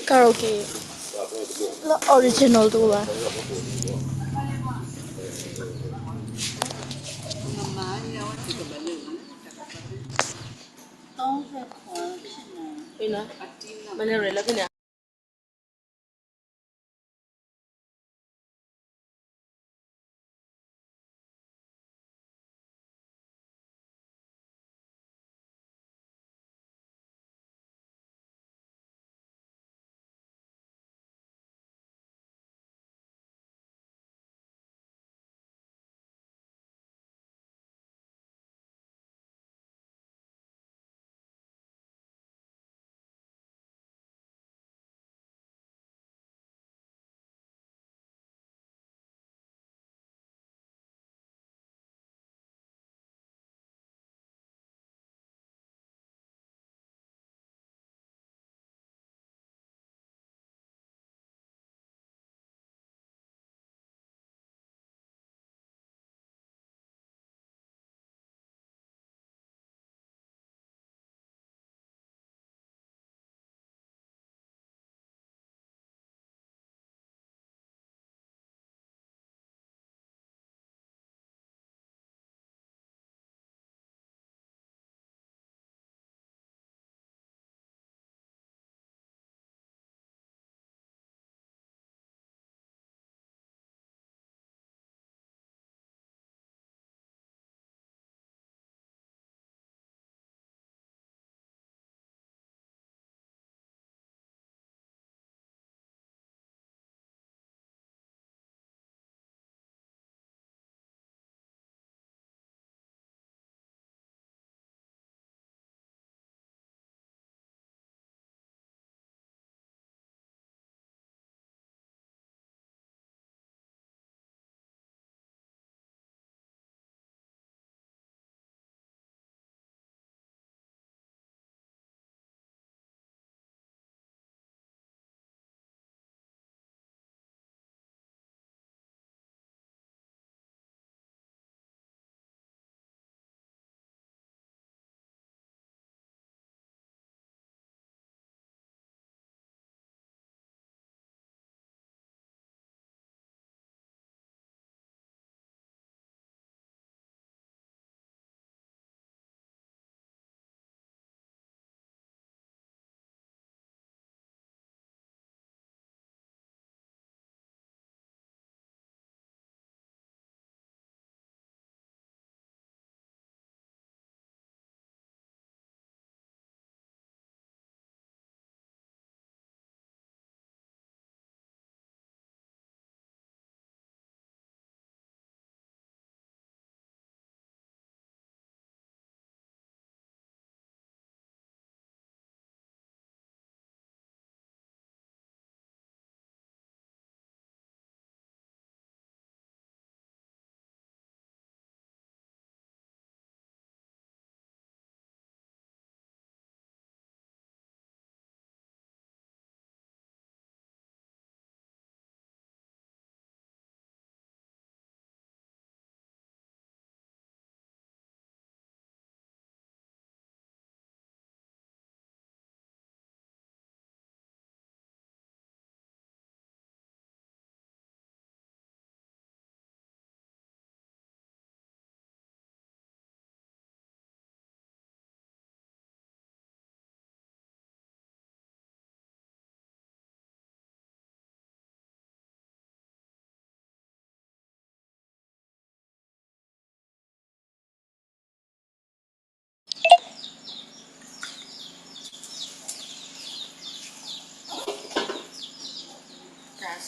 karaoke la original tu lah นะมันอะไรแล้วพี่เนี่ย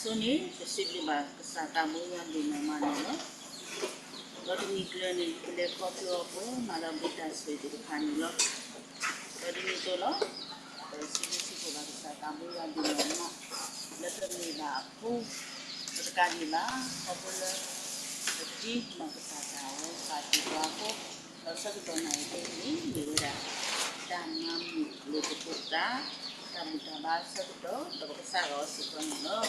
So ni posible ba sa tamu yang di mana no lalu ni kira ni kira kopi apa malam kita seperti kan lo lalu ni tu lo sini pula sa tamu yang di mana lalu ni lah aku sekali lah apa le jadi mak sa tahu pagi aku lalu satu tahun ini ni dah tanam lupa kita kami dah bahasa tu lalu kesal rasa pun lo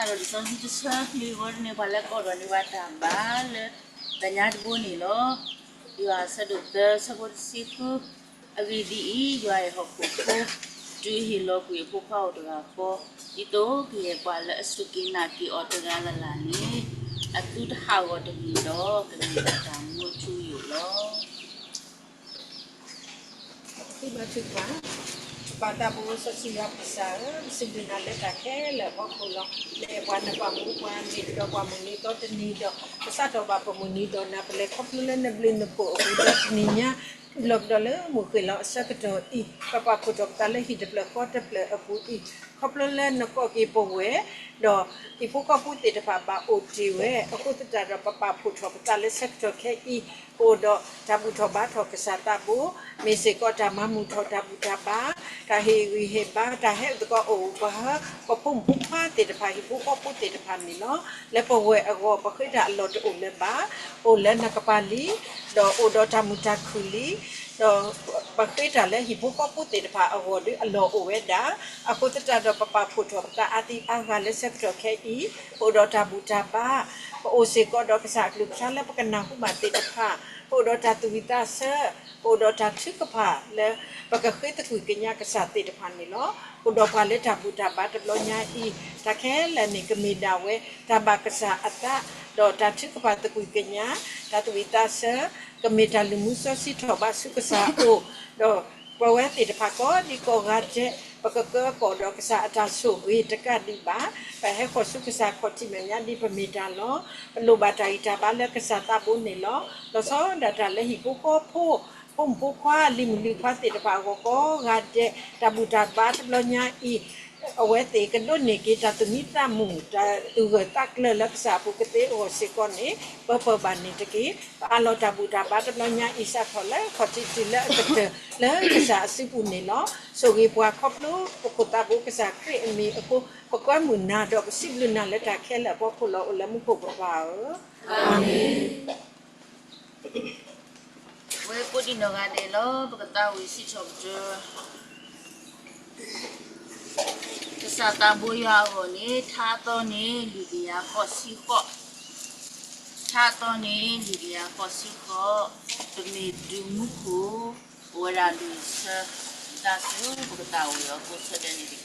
Kalau di sana itu sah ni orang ni balik orang ni wadah bal, banyak bunyi lo, you are said the support siku avidi you are hoku do he log we popa otra for ito ki pala suki na ki otra la la ni atu ha wa de ni do ke ta mu chu yu lo Khi mà chụp vá bà ta bố sẽ xin gặp sáng xin đừng ăn lấy cả khe là có khổ lắm để quan là bà muốn quan đi cho qua muốn đi tốt trên đi được cái sao cho bà muốn đi đó là phải khóc lên là lên là bộ của đất ní nhá lộc đó là một người lọ sẽ cái trò đi bà phụ thuộc ta lấy hít được có được là ở phụ đi khóc lên nó có cái bộ quế đó thì phụ có phụ thì bà ổn chịu ấy ở phụ ta ra bà phụ thuộc ta lấy sẽ cho khe đi bộ đó ta phụ thuộc bà thuộc cái sao ta bố mình sẽ có ta mà phụ thuộc ta phụ thuộc bà ta hi hi bà ta hết có ổ bà có phun phun pha thì bà hi phụ có phụ thì bà mình nó lấy bộ quế ở gò bà khơi đã lọt ổ lên bà ổ lên là cái bà lý đó ổ đó ta muốn ta khử lý đó bà khơi đã lấy hi phụ có phụ thì bà ở gò đấy lọt ổ ấy đã à phụ ta đó bà phụ thuộc ta ati aga lấy sẽ cho khe ý ổ đó ta phụ thuộc bà ổ sẽ có đó cái sạc lục sáng lấy cái nào cũng bà thì bà ổ đó ta tụi ta sẽ ổ đó ta trước cái bà lấy bà cái khơi ta tụi cái nhà cái sạc thì bà này nó ổ đó bà lấy ta phụ thuộc bà tập lo nhà ý ta khe là này cái mì đào ấy ta bà cái sạc ta đó ta trước cái bà tụi cái nhà ta tụi ta sẽ cái mì ta lùm musa xí thọ bà sức cái sạc ổ đó bà ấy thì bà có đi có gạt chứ bà cái có đó cái sạc ta sổ vì tất cả đi bà phải hay có sức cái sạc có chỉ mình nhá đi bà mì ta nó lô bà trái ta bà lấy cái sạc ta bốn này nó sau đó ta lấy hộp có phô phun phô khoa lim khoa thì bà có gạt chứ ta bù ta bà tập lo nhà ý ở ngoài thì cái đôi này kita tu ni ta mung ta tu gửi tắc lên là sa phụ cái tế ở sẽ con ấy bơ bàn này cái alo ta bù ta bắt nó nhá isa thôi lấy khó chỉ là cái lấy cái sa sư phụ này nó sau khi qua khóc nó cô ta bù cái sa cái mi cô có mùn na đó cái xíp lên na lấy ta khen là cô lo là muốn cô vào amen we put in no ga de lo ba ta we si chok je sa ta bu ya go ni tha to ni li ya ko si ko tha to ni li ya ko si ko tu ni du mu ko wa ra lu sa ta su bu ta wo yo ko sa de ni ki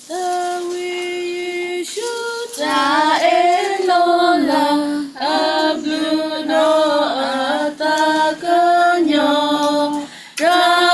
the we should ta elola abluno atakanyo ra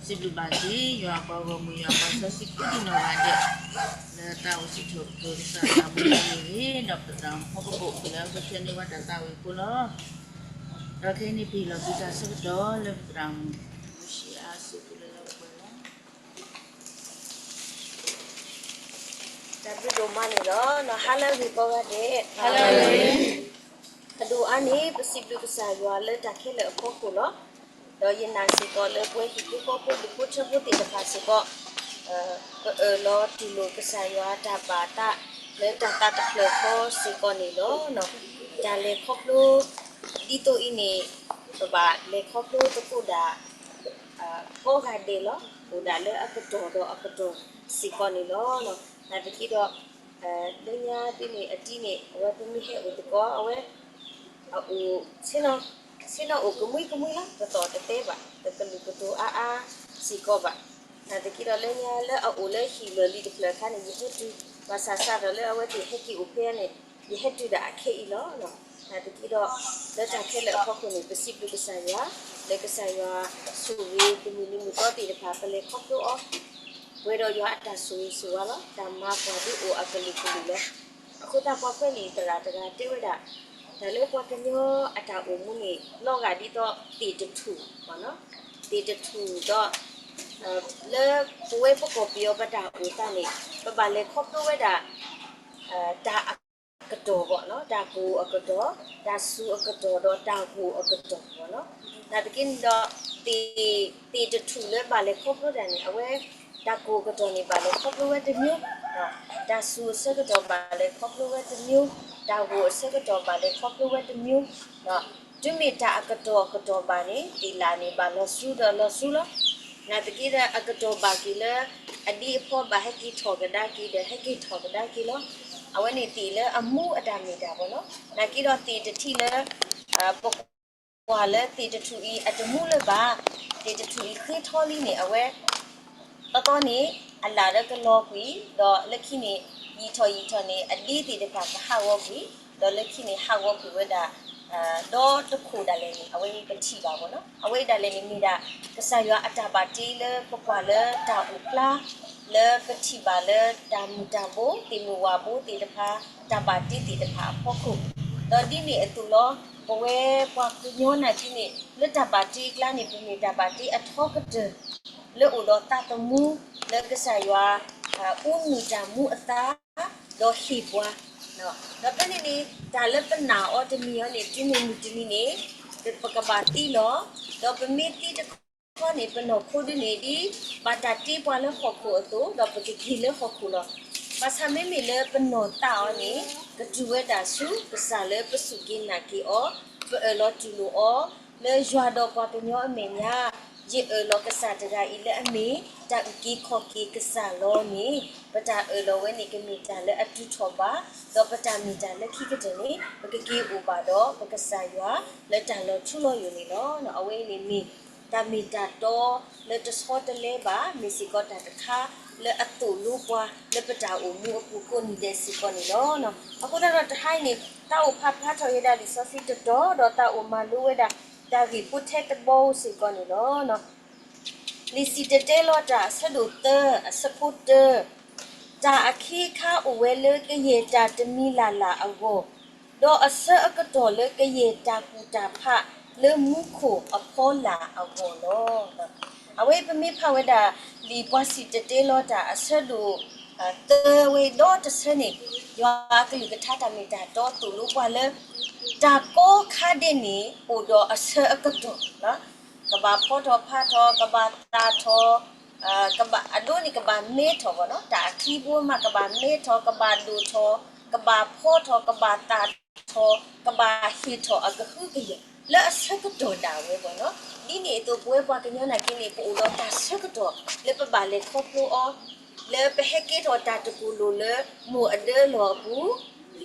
စစ်လူပါစီရွာပေါ်ကမူရွာပေါ်ဆက်စီကူဒီနော်လာတဲ့လာတာဝစီထုတ်ဒုစာတာမူလေးတော့ပဒံဟောကဘုကလာကချနေဝတာတာဝေကိုလောတော့ခင်းနေပြီလို့ဒီကစတော့လေပဒံရှိအားစုကလေးတော့ပေါ်လာ ဒါပြတော့မနေတော့နော်ဟာလာဒီပေါ်ကတဲ့ဟာလာတဒူအနိပစိပလူပစာရွာလက်တခဲလေအခုကိုနော်တော့ရင်နာစီကောလေပွဲဒီကိုကိုဒီကိုချဖို့တင်တာစီကောလောတီလိုပစာရွာတပါတာလက်တတတဖလခေါ်စီကောနေလို့နော်ဒါလေခေါပလိုဒီတိုအင်းနေဘာလေခေါပလိုတကူဒါကိုကဒေလောဟိုဒါလေအကတော်တော့အကတော်စီကောနေလို့နော်ဒါတတိတော့ဒညာဒီနေအတီးနေဝတ်သမီးဟဲ့ဥတကောအဝဲအိုစင်းတော့ကမွေးလားတော့တဲ့ပါတလူကတူအာစီကောပါဒါတကိတော့လည်းညာလဲအိုလဲခီလလီတဖလက်ခါနေရဟတူဘာသာစားတော့လဲအဝဲဒီဟက်ကီအိုဖဲနေရဟတူဒါအခေအီလောနော်ဒါတကိတော့လက်တခဲလက်ဖောက်ခုနေပစိပလူကဆာယာလက်ကဆာယာဆူဝေးဒီမီနီမီတော့တီတဖာပလေခောက်တော့ဝဲတော့ရွာအတဆူဆူရလားဓမ္မပေါ်ဒီအိုအကလိကူလေအခုတော့ပေါ်ဖက်လီတရာတေဝဒဒါလည်းပေါ်ကညောအတာအုံမှုနေလောကဒီတော့တီတထူပါနော်တီတထူတော့လေဘွေပကောပီယောပတာဦးတနေပပလေခော့တော့ဝဲတာဒါအကတော်ပေါ့နော်ဒါကိုအကတော်ဒါဆူအကတော်တော့ဒါကိုအကတော်ပေါ့နော်ဒါတကင်းတော့တီတထူလေပါလေခော့တော့တယ်အဝဲဒါကိုကတော်နေပါလေခော့တော့ဝဲတမျိုးဒါဆူစကတော့ပါလေခော့တော့ဝဲတမျိုးဒါကိုစကတော့ပါလေခော့တော့ဝဲတမျိုးနော်ဒီမီတာအကတော်ပါနေဒီလာနေပါလို့ဆူတော့လို့ဆူလို့နာတကီးတဲ့အကတော်ပါကီလာအဒီအဖို့ဘာဟကီထောကဒါကီတဲ့ဟကီထောကဒါကီလောအဝနေတီလာအမှုအတာမီတာပေါ့နော်နာကီတော့တီတတိလာပုတ်ကွာလာတီတထူဤအတမှုလပါတီတထူဤခေထောလီနေအဝဲတော့နေအလာရကလောကွီတော့လက်ခိနေยีထောနေအဒီတီတပါဟာဝကွီတော့လက်ခိနေဟာဝကွီဝဒါတော့တခုတလည်းအဝေးပတိပါဘောနော်အဝေးတလည်းမိတာကဆာရွာအတာပါတီလေပပလေတာဥပလာလေပတိပါလေတာမူတာဘိုတီမူဝါဘိုတီတဖာတာပါတီတီတဖာဖို့ခုတော့ဒီနေ့အတူလောဘဝဲပွားကညောနာဒီနေ့လက်တာပါတီကလာနေပြနေတာပါတီအထောကတလေဥတော့တာတမူလေကဆာရွာဦးမီတာမူအတာတော့ဟိပွားနော်ဒါပနေနေဒါလည်းပနာအော်တမီရနေဒီနေဒီနေဒီပကပါတီလောတော့ပမီတီတခေါနေပနောခိုဒီနေဒီပါတာတီပွားလည်းခေါ်ခိုအတူတော့ပကတိလည်းခေါ်ခိုလောပါစမေမီလည်းပနောတာအော်နေကတူဝဲတာစုပစာလည်းပစုကင်းနာကီအော်လောတူလိုအော်လေရွာတော့ပွားတညောအမေညာये लोग के साथ जगह इले अमी ता की खोकी के सालो नी बता लोवे नी के मीटा ले अटू छोबा तो बता मीटा ले की के जनी बके की उबा दो बके सायवा ले ता लो छुलो यो नी लो न अवे नी मी ता मीटा तो ले तो सॉट ले बा मिसी को ता तखा ले अतु लु बवा ले बता ओ मु अपु को नी दे सी को नी लो न अको दा तो हाई नी ता ओ फा फा थो ये दा ली सो फी तो ता ओ मा लु वे दाဒါကီပုထက်တဘောစီကောနေလို့နော်လီစီတဲလောတာဆဒုတစပုတတာအခီခါအဝဲလေကရေတာတမီလာလာအဘောတော့အစအကတော်လေကရေတာပူတာဖလေမှုခိုအဖောလာအဘောလို့အဝဲပမိဖဝဲတာလီပွားစီတဲလောတာအဆဒုတဲဝဲတော့တစနေရွာကလီကထတာမီတာတော့တူလို့ပွားလေဒါကိုခါတဲ့နေဟိုတော့အစအကတော့နော်ကဘာဖောတော့ဖာတော့ကဘာတာတော့ကဘာအဒိုနီကဘာမေတော့ဗောနော်ဒါခီးဘောမှာကဘာမေတော့ကဘာဒူတော့ကဘာဖောတော့ကဘာတာတော့ကဘာဟီတော့အကခုကြီးလဲအစကတော့ဒါဝဲဗောနော်ဒီနေတော့ပွဲပွားကညနာကင်းနေပို့တော့ဒါစကတော့လဲပပါလေခေါပလိုအောလဲပဟက်ကီတော့တာတကူလိုလဲမို့အဒဲလောဘူး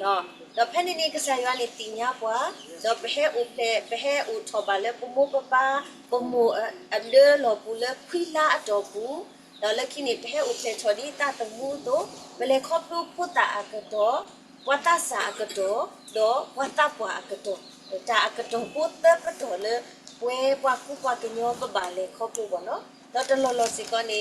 နော်တော့ဖက်နေနေကစားရနေတင်ညာပွားတော့ဘဟဲဥဖဲဘဟဲဥထောပါလေပမိုပပပမိုအလေလောပူလေခွီလာအတော်ဘူးတော့လက်ခိနေဘဟဲဥဖဲချော်ဒီတာတမှုတော့ဘလေခေါပလူဖုတာအကတော့ဝတ်တာစာအကတော့တော့ဝတ်တာပွားအကတော့တာအကတော့ပုတ်တကတော့လေဝဲပွားကူပွားကညောပပါလေခေါပလူပေါ့နော် တော့တလောလောစီကနေ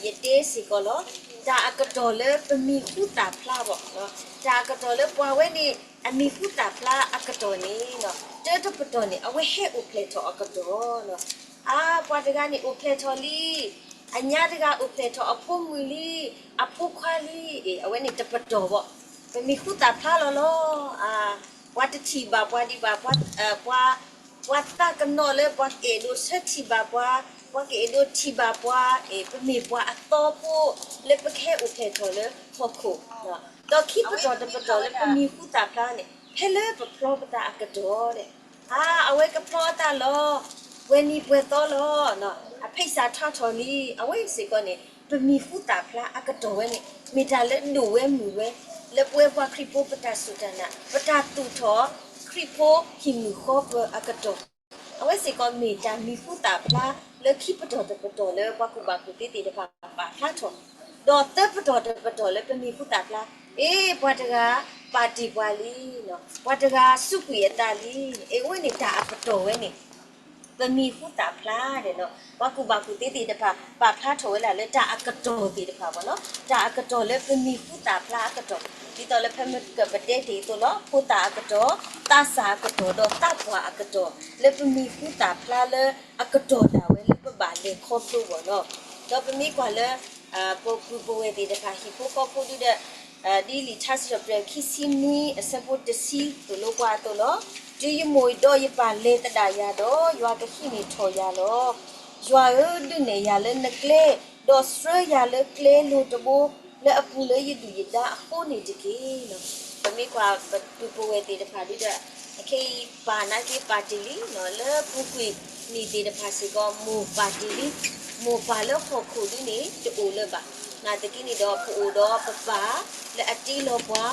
ရတေးစီကောလောဒါအကတော်လေပမီခုတာဖလာပေါ့နော်ဒါအကတော်လေပွားဝဲနေအမီခုတာဖလာအကတော်နေနော်တဲတပတော်နေအဝဲဟဲဥပလေတော်အကတော်နော်အာပွားတကနေဥပလေတော်လီအညာတကဥပလေတော်အဖို့မူလီအဖို့ခွာလီအဝဲနေတပတော်ပေါ့ပမီခုတာဖလာလောအာပွားတချီပါပွားဒီပါပွားပွားတာကနော်လေပွားကေဒိုဆက်ချီပါပွားque do tiba bwa e pemi bwa atopo le pekhe uphe thole phokho no to khi pato de pato le pemi hu ta pla ne phele pro pata akado de awe ka pro ta lo weni pwe to lo no a phaisa tha tholi awe se ko ne pemi hu ta pla akado we ne mi ta le nu we mu we le pwe bwa kripo pata sutana pata tu tho kripo himu kho akado awe se ko mi ta mi hu ta pla le khi pato le wa ku ba ku ti ti de pa tha tho do te pato le pe mi pu ta pla bwa ta ga party bwa li no bwa ta ga su pu ya ta li we ni ta pato we ni pe mi pu ta pla de no wa ku ba ku ti ti de pa tha tho la le ta akato ti de pa ba no ta akato le pe mi pu ta pla akato ti to le pe mi ka ba de ti to lo pu ta akato ta sa akato do ta bwa akato le pe mi pu ta pla le akato da we ba le kho plu bo no do pe mi kwa le po we de ka hi po ko po de di li thas de pre khi sim ni support de si to lo kwa to lo ji yi mo do yi pa le ta da ya do ywa ka khi ni tho ya lo ywa de ne ya le na kle do stra ya le kle lo to bo le apu le yi du yi da ko ni de ki no pe mi kwa po we de ka di da ke pa na ki party li no le pu kwi ni de da phasi ko mo party li mo pa lo kho khu li ni to le ba na de ki ni do pu do pa le ati lo bwa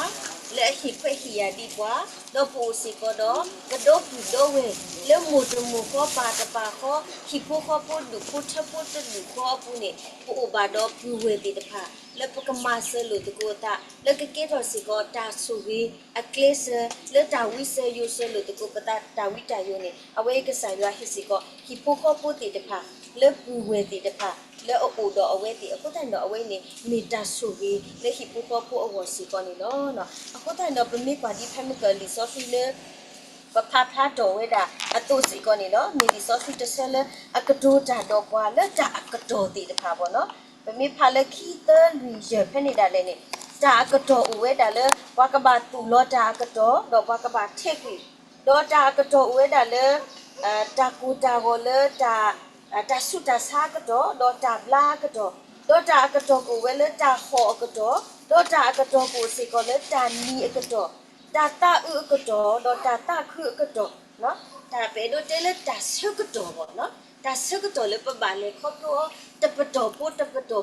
le hi phwe hi ya di bwa do pu si ko do ka do pu do we le mo to mo ko pa ta pa ko hi pu ko pu du pu tha pu tu du ko pu ni pu ba do pu we de da pha le pu ka ma se lo to ko ta le ke ke do si ko ta su wi a kle se le ta wi se yo se lo to ko pa ta wi ta yo ni a we ka sa yo hi si ko hi pu ko pu ti da pha le pu we ti da pha le o do awe ti a ko ta no awe ni mi ta su wi le hi pu ko pu a wo si ko ni no no a ko ta no pa mi kwa di chemical resource le pa pha do we da a to si ko ni no mi resource te se le a ka do ta do kwa le ta a ka do ti da pha bo no pa mi pha le ki te lu ye phe ni da le ni ta a ka do we da le wa ka ba tu lo ta a ka do wa ka ba the ki do ta a ka do we da le ta ku ta go le ta su ta sa ka do ta bla ka do ta ka do ko we le ta ho ka do ta ka do ko si ko le ta ni ka do ta u ka do ta khu ka do no ta pe do te le ta su ka do bo no ta su ka do le pa ba le kho ko ta pa do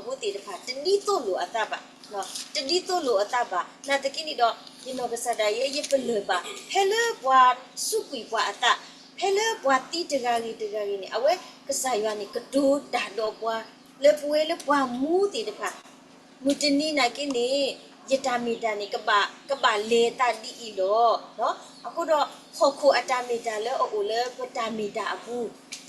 po ti de pha ti ni to lo ata ba no ti ni to lo ata ba na te ki ni do ni no ka sa da ye pe le ba he le bwa su pi bwa ata he le bwa ti de ga ni awe ka sa yo ni ka do ta do bwa le pwe le bwa mu ti de pha mu ti ni na ki niยตามีตานี่กบะเลตาดีอีโลเนาะအခုတော့ခေါ်ခုအတာမီတာလဲအိုလဲပတာမီတာအခု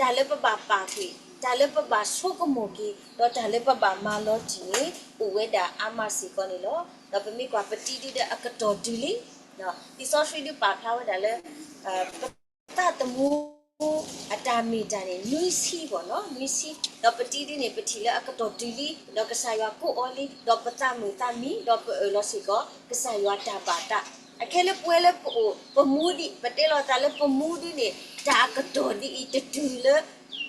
ဒါလဲပပပါခွေဒါလဲပပဆုကမိုကီတော့ဒါလဲပပမာလောတီဥဝဲတာအမစီကောနေလောတော့ပမိကွာပတိတိတဲ့အကတော်ဒီလီနော်ဒီဆော့ဆွီဒီပါထားဝဲဒါလဲပတတမှုအတာမီတာနေနွီစီပေါ့နော်နွီစီတော့ပတိတိနေပတိလဲအကတော်ဒီလီတော့ကဆာရွာကိုအော်လီတော့ပတမူတာမီတော့လောစီကောကဆာရွာတာပါတာအခက်လေပွဲလေပမူဒီပတဲလောတာလေပမူဒီနေတာကတော်ဒီတတူလေ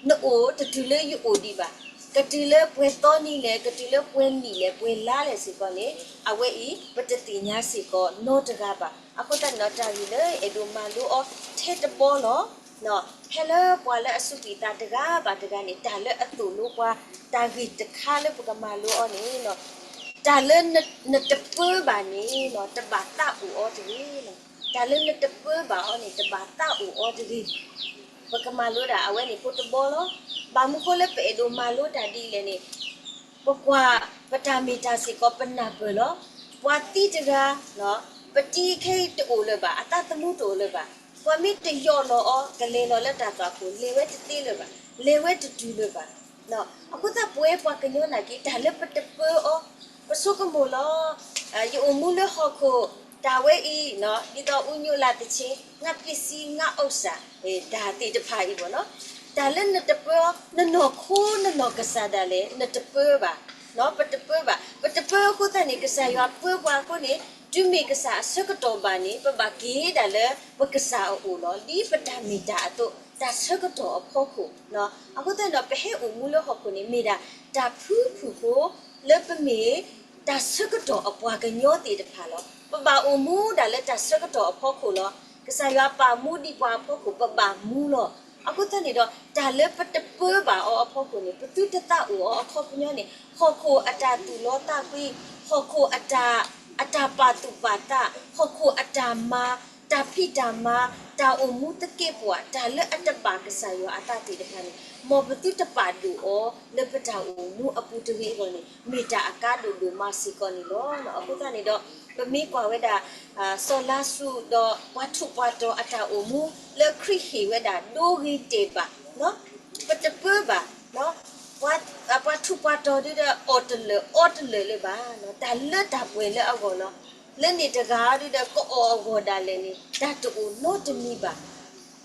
နိုးတတူလေယူဒီပါကတိလေပွဲတော်နီလေကတိလေပွဲနီလေပွဲလာလေစီကောလေအဝဲဤပတတိညာစီကောနောတကပါအခုတနောတာရီလေအဒူမလူအောထဲတပေါ်လောနော်ဟဲလေပွာလေအစုပီတာတကပါတကနေတာလေအတူလို့ပွာတာဂီတခါလေပကမာလူအောနေနော်တာလနတပဘာနီနော်တဘာတာဦးအော်ဒီနော်တာလနတပဘာအော်နေတဘာတာဦးအော်ဒီပကမာလို့တာအဝဲနေဖုတ်ဘောလောဘာမခိုလေပေဒိုမာလို့တာဒီလေနေပကွာပတာမီတာစီကောပနာဘလောပွာတိတကနော်ပတိခိတ်တူလေပါအတတမှုတူလေပါပွာမီတယောလောအော်ကလေးလောလက်တာသွားကိုလေဝဲတတိလေပါလေဝဲတတူလေပါ နော်အခုသာပွဲပွားကညောနာကြီးဒါလည်းပတပွဲအောပစုကမိုလောယုံမှုလဟခုဒါဝဲဤနော်ဒီတော့ဥညွလာတချင်းငါပစ္စည်းငါဥစ္စာဒါတိတဖာဤပေါ့နော်ဒါလည်းနတပွဲနော်ခိုးနော်ကစားတယ်လေနတပွဲပါနော်ပတပွဲပါပတပွဲကိုတနေကစားရပွဲပွားကိုနေဒုမေကစားစကတော့ပါနေပပကေးတယ်လေပကစားအိုလောဒီပတမီတာတော့ဒါစကတော့ဖို့ခုနော်အခုတဲ့တော့ပဲဟဲ့ဦးမူလို့ဟောခုနေမိတာဒါဖူးကိုလက်ပမေဒါစကတော့အပွားကညောတည်တဖာလောပပဦးမူဒါလက်ဒါစကတော့အဖို့ခုလောကစားရပါမူဒီပွားဖို့ခုပပမူလောအခုတဲ့နေတော့ဒါလက်ပတပွဲပါအောအဖို့ခုနေပတုတတဦးအောအခေါ်ပညောနေဟောခုအတာတူလောတာကွီဟောခုအတာပါတုပါတာဟောခုအတာမာတာဖိတာမာတာအမှုတကေပွားဒါလက်အတပါကစားရအတာတီတခါနေမောပတိတပါတူအောလက်ပတာအမှုအပူတဝေကောနေမိတာအကားဒူဒူမစီကောနေလောနော်အခုကနေတော့ပမေကွာဝဲတာဆောလာစုတော့ဝတ်ထုပွားတော့အတာအမှုလက်ခရိဟီဝဲတာဒိုဂီတေပါနော်ပတပပါနော်ဝတ်ထုပွားတော့တဲ့အော်တလေလေပါနော်ဒါလက်တာပွေလက်အောကောနော်လက်နေတကားတဲ့ကိုအော်ဘောဒါလည်းနေဓာတူနို့တမီပါ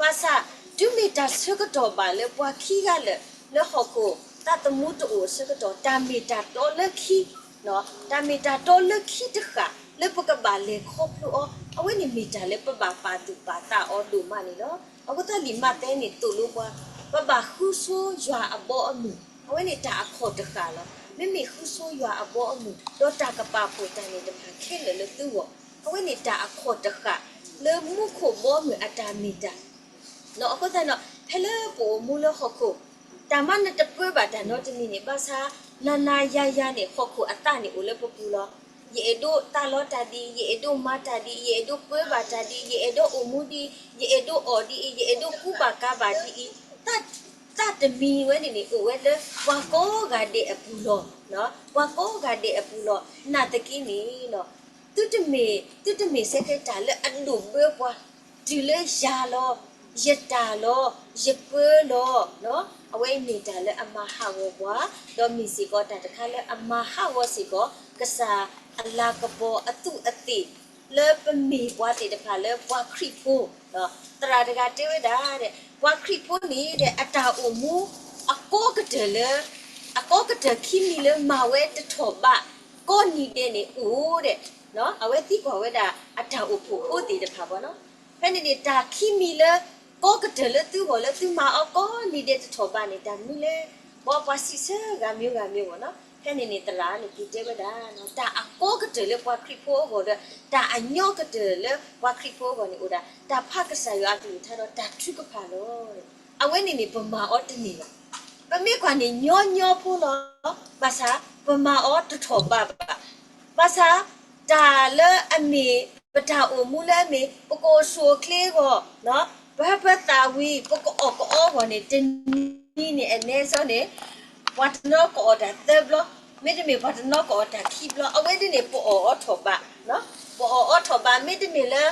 ပါစာဒုမီတာစကတော့ပါလေပွားခီကလေလောဟကိုတတမှုတူစကတော့တာမီတာတော့လက်ခီနော်တာမီတာတော့လက်ခီတခါလေပကပါလေခေါပလို့အဝိနေမီတာလေပပပါတူပါတာအော်ဒူမနီနော်အခုတလီမတဲနေတူလို့ပွားပပခုဆိုရွာအဘောအမှုအဝိနေတာအခေါ်တခါလောမိမိခုဆိုရွာအဘောအမှုတော့တာကပါဖို့တန်နေတဖာခဲလေလေသူ့ဝအဝိနေတာအခေါ်တခါလေမှုခုဘောမြအတာမီတာနော်အခုတန်တော့ဖလဲပိုမူလဟခုတာမနဲ့တပွဲပါတန်တော့တနည်းနေပါစားနာရနေဟခုအတနေဦးလေပပူလောယေဒိုတာလောတာဒီယေဒိုမာတာဒီယေဒိုပွဲပါတာဒီယေဒိုအမှုဒီယေဒိုအော်ဒီယေဒိုကူပါကာပါဒီတတမီဝဲနေဦးဝဲလေဝါကောကတဲ့အပူလောနော်ဝါကောကတဲ့အပူလောနာတကင်းနေနော်တုတမေစက်ကတာလေအန်ဒူပွဲပွားဒီလေရှာလောယတာလောယပွဲလောနော်အဝဲနေတာလေအမဟာဝဘွားတော့မီစီကောတာတခါလေအမဟာဝစီကောကစားအလာကဘောအတုအတိလေပမီဘွားတေတခါလေဘွားခရီဖိုနော်တရာတကတေဝဒါတဲ့ဘွားခရီဖိုနေတဲ့အတာအမှုအကောကတလေအကောကတခိမီလေမဝဲတထောပါကိုနီတဲ့နေဦးတဲ့နော်အဝဲတိကောဝဲတာအတာအဖို့ဦးတေတခါဘောနော်ဖဲနေတာခိမီလေကိုကတလေသူဘောလေသူမအကောနေတဲ့တထောပါနေတာမီလေဘောပါစီစကမျိုးပေါ့နော်ဖဲနေတလားနေဒီတဲဝဒါနော်တာအကောကတလေဘွားခရီဖိုဘောတာအညောကတလေဘွားခရီဖိုဘောနေဦးတာဖကဆာရအတူထားတော့တာထုကဖာလို့အဝဲနေပမာအော်တနေလားပမေခွာနေညောဖို့လို့ပါစာပမာအော်တထောပါပါစာဒါလေအမေပတာအမူလဲမေပကိုဆိုကလေးကိုနော်ဘတာဝီပကိုအောဘောနေတင်းနေအနေစောနေဝတ်နောကောတာသဘလမေတမေဝတ်နောကောတာခိဘလအဝဲဒီနေပေါ်အောထောပါနော်ပေါ်အောထောပါမေတမေလဲ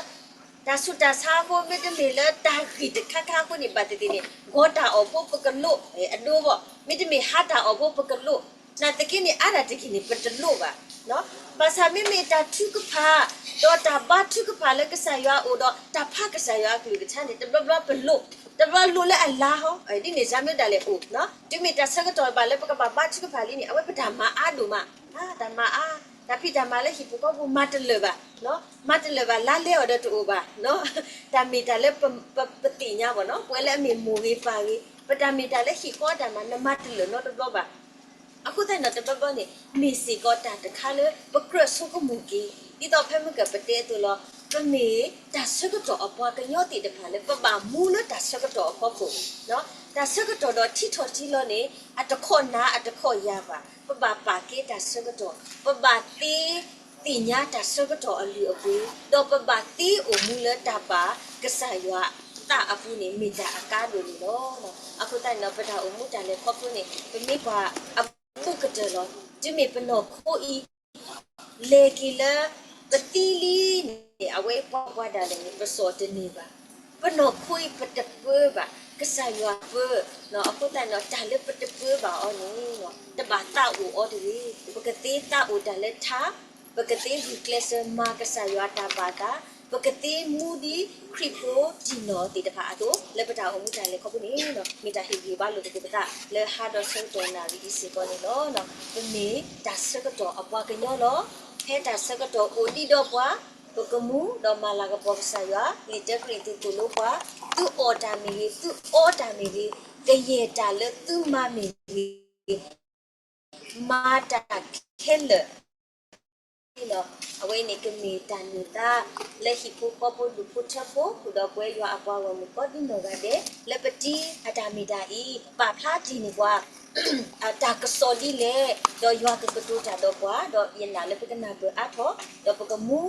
ဒါစုတာစားဖို့မေတမေလဲတာခိတခါကိုနေပတ်တဲ့နေဂေါတာအောပကလုအဒိုဘမေတမေဟာတာအောပကလုနာတကိနေအရာတကိနေပတလုပါနော်ပါစာမေတာထုကဖာတော့တာဘာထုကဖာလည်းကစားရအိုတော့တာဖကစားရကူကချမ်းတယ်တဘဘပလုတဘလုလည်းအလာဟောဒီနေဇာမြတ်တယ်လေအိုနော်ဒီမီတာစကတော့ပါလည်းပကဘာထုကဖာလေးနေအဝဲပဒါမအားဒူမဓမ္မအားဒါဖိဓမ္မလည်းဟိပကောဘူးမတ်လပါနော်မတ်လပါလာလေော်တော့တူပါနော်ဒါမီတာလည်းပတိညာပေါ့နော်ပွဲလည်းအမေမူကြီးပါကြီးပဒါမီတာလည်းဟိကောဓမ္မနမတ်လနော်တော့ပါအခုတဲ့တော့တပတ်နေမီစီကောတာတခါလေပကရဆုကမူကြီးဒီတော့ဖဲမကပတဲ့တူလောကမေဒါစကတော့အပွားကညောတိတခါလေပပမူလို့ဒါစကတော့ပေါ့ဖို့နော်ဒါစကတော့တော့ထိထော်တီလို့နေအတခေါနာအတခေါရပါပပပါကေဒါစကတော့ပပတီညာဒါစကတော့အလူအပူတော့ပပတီအမူလို့တာပါကဆာရွာတာအပူနေမိတာအကားလို့နော်အခုတိုင်တော့ပဒါအမူတန်လေဖောက်ဖို့နေပမိပါပုကတလောဒီမေပနောခိုဤလေကီလာပတိလီနေအဝဲပွားပွားတာလည်းပစောတနေပါ ပနောခွေပတပွေးပါကစားရွာပွေးနော်အခုတန်တော့တာလက်ပတပွေးပါအော်နီနော်တပါတာဦးအော်ဒီပကတိတာဦးတလက်ထားပကတိဒီကလစမာကစားရွာတာပါတာပကတိမူဒီခရီပိုဒီနော်တီတဖာတော့လက်ပတာအမှုတိုင်လေခေါပနေနော်မိတာဟီဒီဘာလို့ဒီပတာလေဟာတော့ဆန်တော်နာဒီစီကောနေနော်ဒီနေ့ဒါစကတော့အပွားကညောနော်ဟဲ့ဒါစကတော့အိုဒီတော့ပွားပကမူတော့မလာကပေါ်ဆာရွာလီတခရီတီတူလို့ပွားသူအော်တာမီသူအော်တာမီတရေတာလေသူမမီမာတာခဲလနော်အဝိနေကမီတန်နေတာလက်ဟိပိုပပလူပုချဖို့ခုတော့ပွဲရွာအပွားဝမပေါ်ဒီနော်ကတဲ့လက်ပတီအတာမီတာဤပါဖလားတီနေကွာအတာကစော်လီလေတော့ရွာကကတူတာတော့ကွာတော့ယနာလက်ပကနာပအထောတော့ပကမူ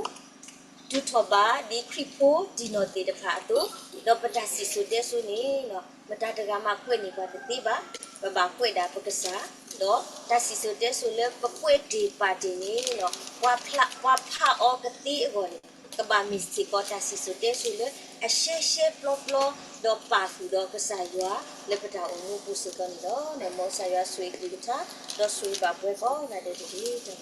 ဒူထဘာဒီခရီပိုဒီနိုတေတဖာတော့တော့ပတာစီဆိုတဲ့ဆိုနေနော်မတတကမှာခွေနေပါတိပါဘာခွေတာပကစားတော့တစီဆိုတဲ့ဆိုလေပကွေဒီပါတီနေနော်ဝါဖာအောကတိအော်ကဘာမီစီကောတစီဆိုတဲ့ဆိုလေအရှေရှေပလောပလောတော့ပါဖူတော့ကစားရွာလေပတာအမှုပုစကန်တော့နမောဆာရွာဆွေကတိတာတော့ဆွေပါပွဲပေါ်လာတဲ့ဒီတော့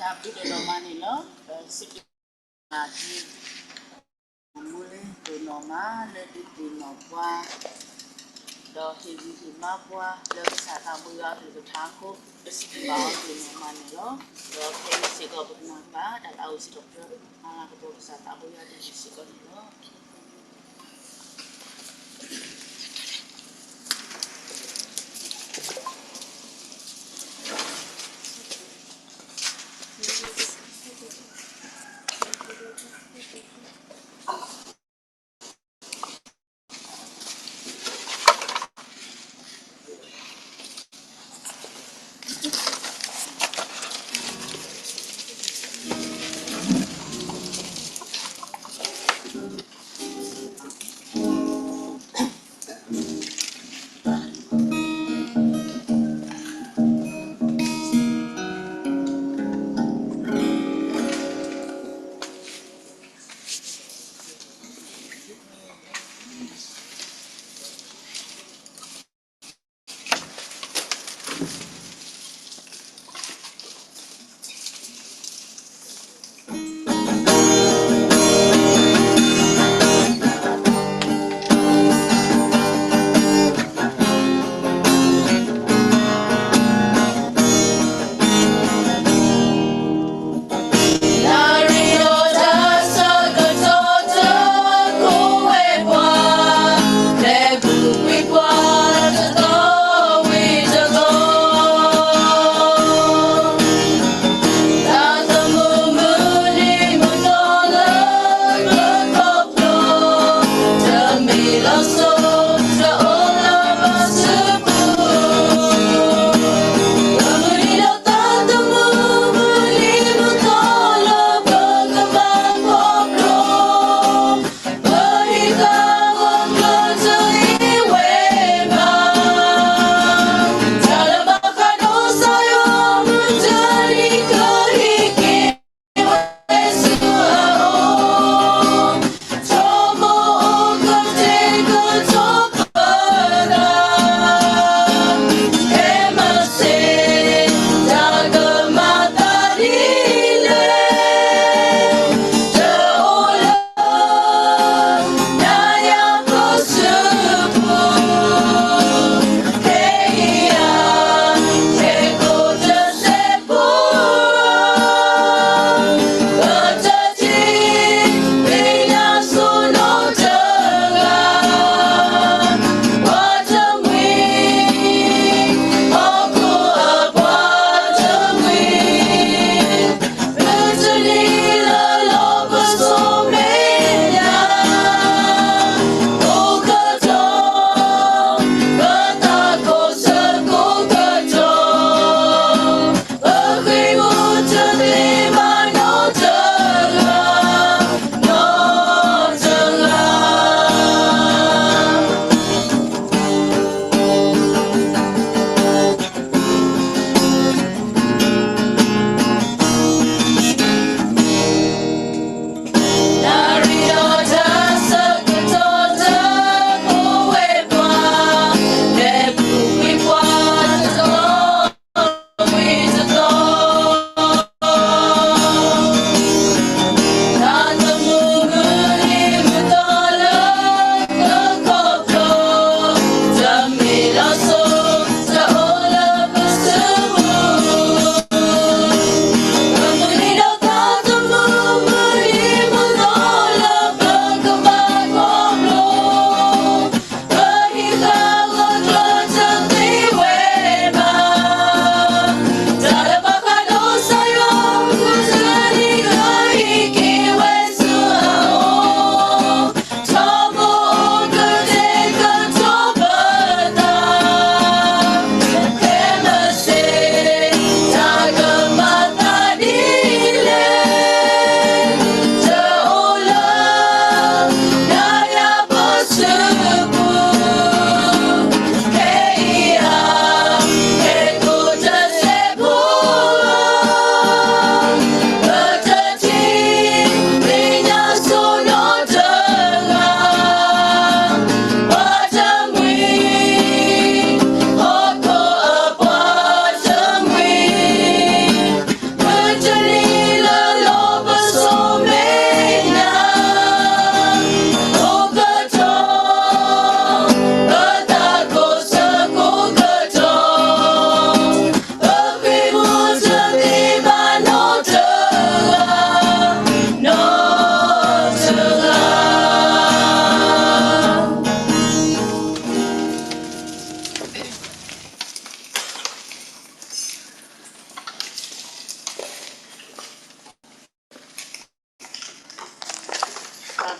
ဒါပြည့်တော်မနေနော်စစ်ပါတီမူလေးတို့နော်မလက်တူနော်ပွားတော့ဟီဗီမပွားလောကစားတာမူရတဲ့ထားကိုစစ်ပါတို့နော်မနေနော်တော့ခေစီကဘနာပါဒါအောက်စီတော့အာကတော့စားတာမူရတဲ့စစ်ကောနော်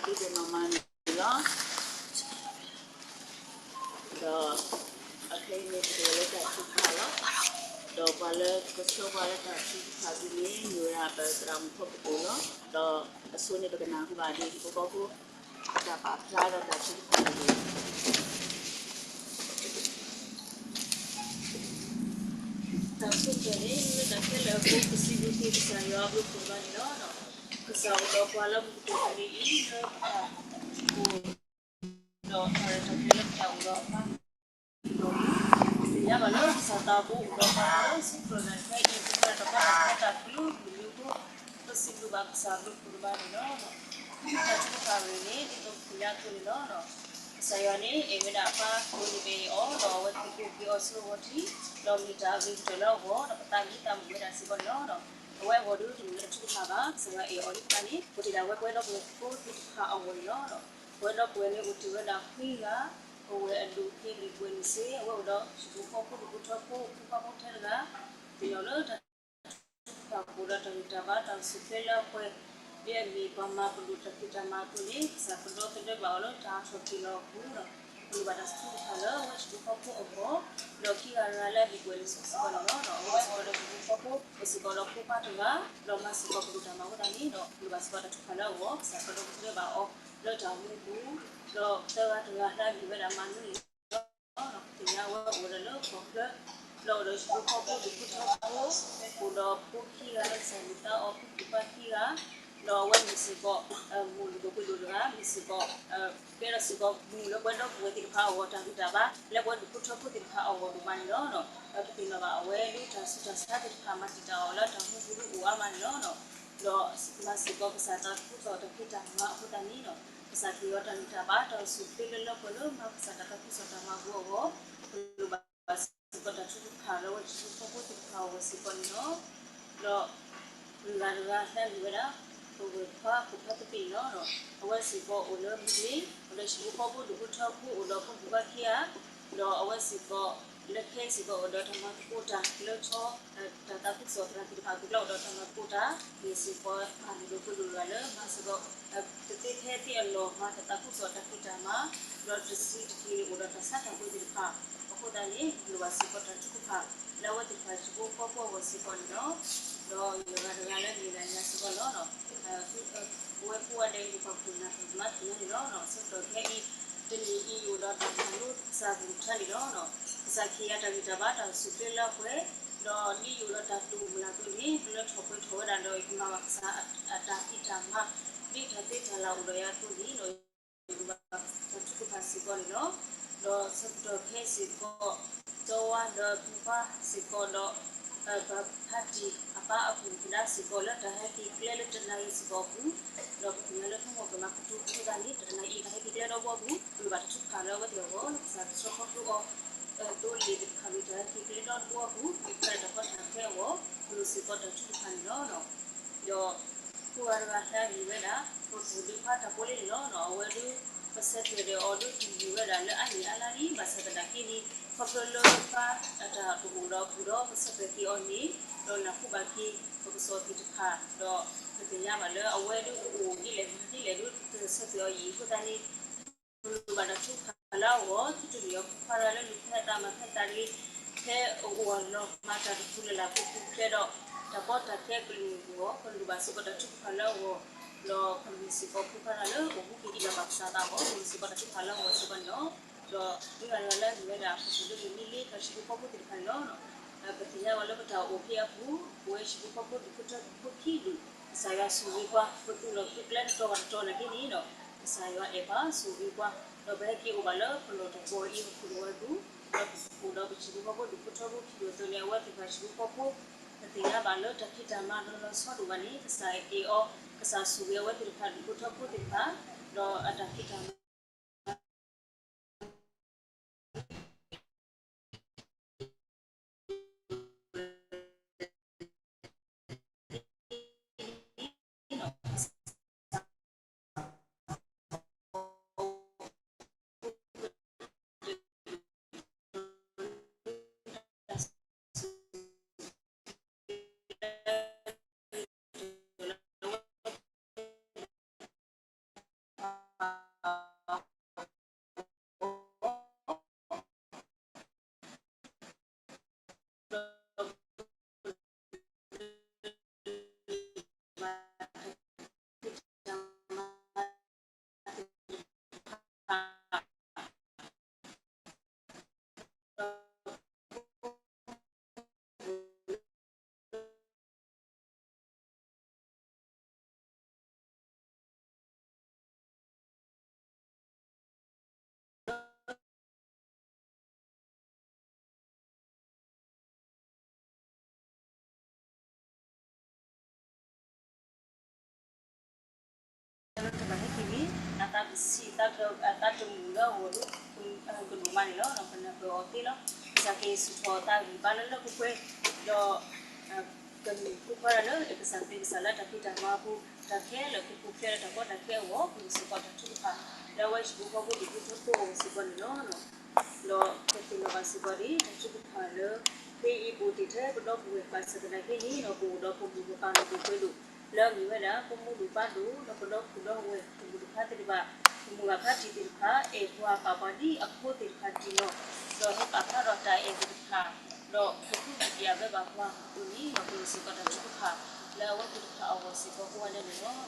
Kita mama ni lah. Dah akhir ni kita letak cuka lah. Dah balik kesel balik tak cuka ni nyura berteram pokok lah. Dah asuni tu kena aku balik pokok aku ada apa ada tak cuka ni. Tapi jadi kita kalau aku kesibuk saya aku kurang lah. Kesal dah malam tu hari ini dah ada terkilap jauh dah. Ya kalau satabu dah malam sekolah saya itu pada tak dulu tu tersibu bangsa tu kurban dah. Kita cuba ini itu punya tu dah. Saya ni dah apa boleh beri dah waktu tu biasa waktu dah minta beri dah dapat tagi tamu berasi dah. Why would you do the two Hava, so I only money, put it away when of the food to how we know. When up when it would do a quilla, or where do kill it when you say, well, she will pop to put up hotel there. The other Pura Tavata, Sufella, where there be Pama Pita Matuli, Sakodo, the Baulo, Tash of Kilo Pura. But as to color, which to pop over, Loki are alive equal to Sikono, or Popo, Sikono Pupatanga, Lomas Putamadanino, who was got to color walks, Sakodo Bao, Lota Mubu, Lo Tavata, given a money, the hour with a low poplar, Lodos Popo, the put up, Puki, Sanita, or Pupakira. No one is got Mulugura, Miss got Perasigo, Mulabueno with the power of Tava, let what the put up with the power of Mandono, everything about where you just started Hamatita or lot of Uamanono, Lo Masigo Sata put out a pita Hutanino, Sakiota and Tabata, Supil Lopolo, Santa Capusota Mago, Lubas got a true color, which is put the power of Siponino, Lo Lala Helvera. Kupa tu pino, awal siko ulo biji, ulo siko bu duku chapu ulo kupa kia, lo awal siko lekhe siko ulo tamat puta, lo cho tatapi sotra kita pagula ulo tamat puta, ni siko anu duku dulala, masiko tetapi hati allo ma tatapi sotra kita ma, lo tersi kiri ulo tersa tapu dirpa, aku dani luar siko tercukupa, lawat dirpa cukup popo wasiko no. Lo yoga ni nanya sekolah kue kue dari papuna mat ni so kei teni iu dah tahu sabu cari sakia dari jabatan supela kue ni iu dah tahu melakukan ni lo coba coba dan lo ikut maksa ada kita mak di hati kalau udah ya tu ni lo cukup hasil lo so kei siko jawa lo tupa siko lo hati apa aku tidak sekolah dah hati clear le tenai sekolah lo punya le semua kena kutu tadi tenai hati clear lo babu lu baca kalau wat yo satu sokok tu le kami dah hati clear lo babu kita dapat hati wo lu sekolah tu kan lo yo keluarga hari beda kudu pada boleh lo awal pasal dia order tinggi beda le ani alari masa terakhir Kalau lupa ada pura pasal bagi oni, lo nak bagi pasal itu kah, lo katanya malu awal itu di ledu sesuatu itu tadi lu pada tu kalau itu dia para le lupa tamat tadi ke awal lo mata tu le laku ke do dapat tak ke kalau bahasa pada tu kalau lo komisi kopi para le buku kita paksa tahu komisi pada tu kalau sebenarnya lo dengan lala juga aku sudah memilih kasih buku di kantor. Ketika walau bertahu okey aku, buat buku di kutu saya suruh buat betul lo plan tu lagi ni lo. Saya suruh buat lo bagi ubala kalau tu boleh keluar tu, udah bersih buku di kutu tu lewat kasih buku. Ketika walau tak kita mana lo suatu ni saya kesal suruh buat di kutu lo ada kita တာစီတာတော့တာတမူလောဝလို့ကုလူမနီလောနော်ခဏပြောတီလောစကေစပေါ်တာဒီဘာလို့ကိုခွဲတော့ကန်ကိုခွဲနော်အကစံပိစလာတာပိတာမဘူးတာခဲလို့ကိုခွဲတာတော့တာခဲဝကိုစပေါ်တာသူပါလောဝဲရှိဘောကိုဒီကိုတော့စပေါ်နော်လောကတိလောပါစပေါ်ဒီသူပါလောပေအပူတီတဲ့တော့ဘွေပါစတဲ့ခေကြီးတော့ကိုတော့ပုံဘူးပါလို့ခွဲလို့လောမီဝဲတာပုံမှုလူပါလို့တော့ကတော့ဝဲပုံမှုဖတ်တယ်ပါမူကဖတ်တီတီခါအေဘွာပါပါဒီအခုတီခါတီနောတော့ဟပါဖတ်တော့တိုင်အေတီခါတော့ခုဒီရပဲပါကွာသူနီမလို့စကတော့ချူခါလာဝတ်တီခါအော်စီကိုဟိုလည်းနော်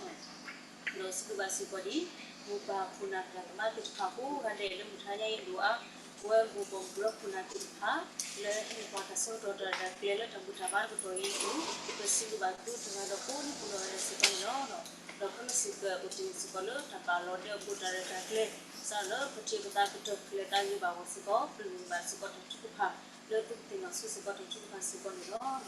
လို့စကဘာစီကိုဒီမူပါခုနာကမတီခါကိုရတဲ့လူထားရဲ့လူအားဝဲဘူပုံဘလခုနာတီခါလဲဟိပါတဆောတော့တာကလေလက်တဘူတာဘာကိုတော့ရေးကိုပစီကဘာတူတော့ကိုနီကိုလည်းစကောနော်တော့ကနစီကဥတီစကောလို့တပါလို့တဲ့ဘူတာရတဲ့ကလေစာလို့ပတိကတာကတော့ကလေတာယူပါဝစကောပလူပါစကောတူခါလို့တူတင်မဆူစကောတူခါစကောနော်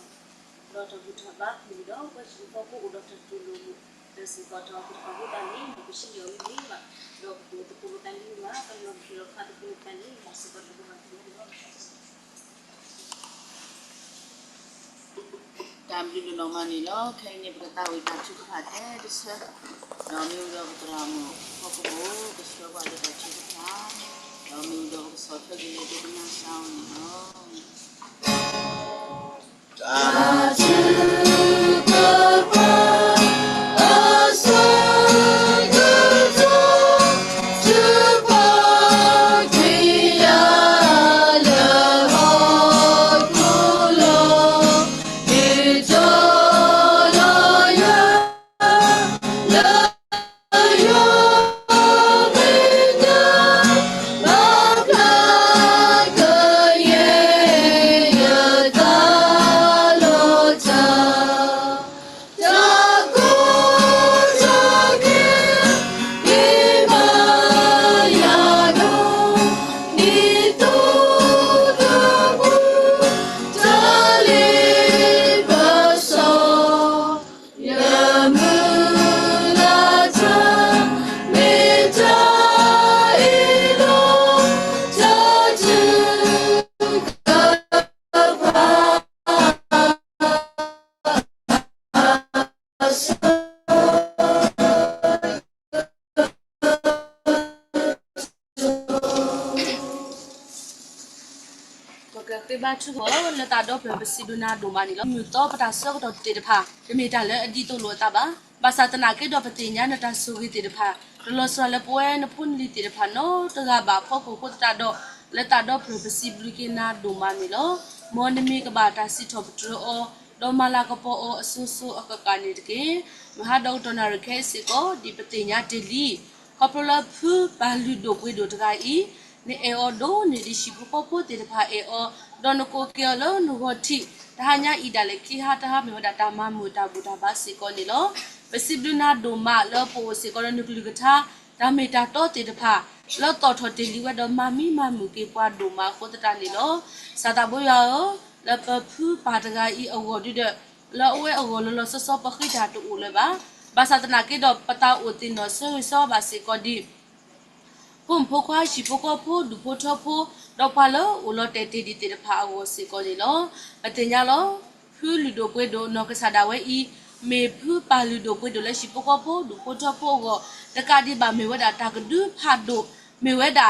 တော့တဘူတာဘာပြီးတော့ဝရှိဖို့ကိုတော့တူလို့စကောတော့ခါဘူတာနီမရှိရောမီမှာတော့ဘူတူဘူတာနီမှာကလောကီလိုခါတူဘူတာနီမစကောတူဘာတူလို့တမ်ဘီလိုမနီလောခိုင်းနေပတာဝိတာချူခါတဲ့ဒီစနော်မျိုးတော့တလာမို့ဟုတ်ကိုကစဘာလေးချူခါနော်မျိုးတော့ဆော့ထွက်နေတဲ့ဒီနာဆောင်နော်တာချူကပါအဆောကကြောချူပါခေရလေဟောကိုလောဒီကြောလောရလောပေဘာချူဘောလတာတော့ပစီဒနာဒိုမနီလောမြူတော့ပတာဆော့တော့တေတဖာဒီမီတာလည်းအဒီတော့လို့တာပါဘာသာတနာကေတော့ပတိညာနတာဆူဂီတေတဖာလောဆရလပွဲနပွန်လီတေတဖာနော်တကဘာဖောက်ကိုကိုတာတော့လက်တာတော့ပစီဘလကနာဒိုမနီလောမော်နမီကဘာတာစီထောပထရောဒေါ်မလာကပေါ်အဆူဆူအကကနေတကေမဟာဒေါက်တာနာရခဲစီကိုဒီပတိညာတေလီကပလဖူဘာလူဒိုကွေဒိုတကီနေအော်ဒိုနေဒီရှိဖို့ဖို့တေတဖာအော်ဒေါ်နကိုကေလောနုဂတိဒါညာဤတလေခိဟာတဟာမေဝဒတာမမူတာဘူတာဘာစီကောနီလောပစီဘလနာဒိုမာလောပိုစီကောနုကလူကထာဒါမေတာတော့တေတဖာလောတော်ထတေလီဝဒမမီမမူကေပွားဒိုမာခိုတတနီလောစာတဘွေယောလပဖူပါတကဤအဝဒဒလောဝဲအဝလောဆဆပခိတာတူလေပါဘာသာတနာကေတော့ပတာအိုတင်နောဆောဆောဘာစီကောဒီဖုန်ဖိုခွာရှိဖိုကောဖိုဒူဖိုထောဖိုတော့ပါလို့ဦးလို့တဲတီဒီတေဖာအဝစီကောလေလောအတင်ကြလောဖူးလူတို့ကွေးတို့နော်ကစားတာဝဲဤမေဖူးပါလူတို့ကွေးတို့လည်းရှိဖိုကောဖိုဒူဖိုထောဖိုကိုတကတိပါမေဝဒတာကဒူဖတ်တို့မေဝဒ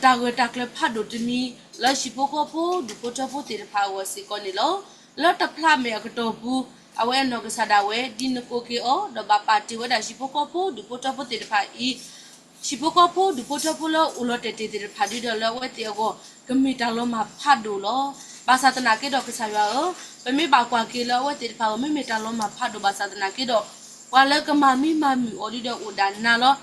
တာဝတာကလဖတ်တို့တမီလည်းရှိဖိုကောဖိုဒူဖိုထောဖိုတေဖာအဝစီကောလေလောလောတဖလာမေကတော့ဘူးအဝဲနော်ကစားတာဝဲဒီနကိုကေအောတော့ဘာပါတီဝဒရှိဖိုကောဖိုဒူဖိုထောဖိုတေဖာဤရှိဖို့ကဖို့ဒူဖို့တော့ဖို့လို့ဦးလို့တဲတဲဖာဒီတော့လောဝဲတေကိုကမီတာလုံးမှာဖတ်လို့လောဘာသာတနာကေတော့ကစားရောပမေပါကွာကေလောဝဲတေဖာမမေတာလုံးမှာဖတ်တော့ဘာသာတနာကေတော့ဝါလကမမီမမီအော်ဒီတော့ဦးဒါနာလော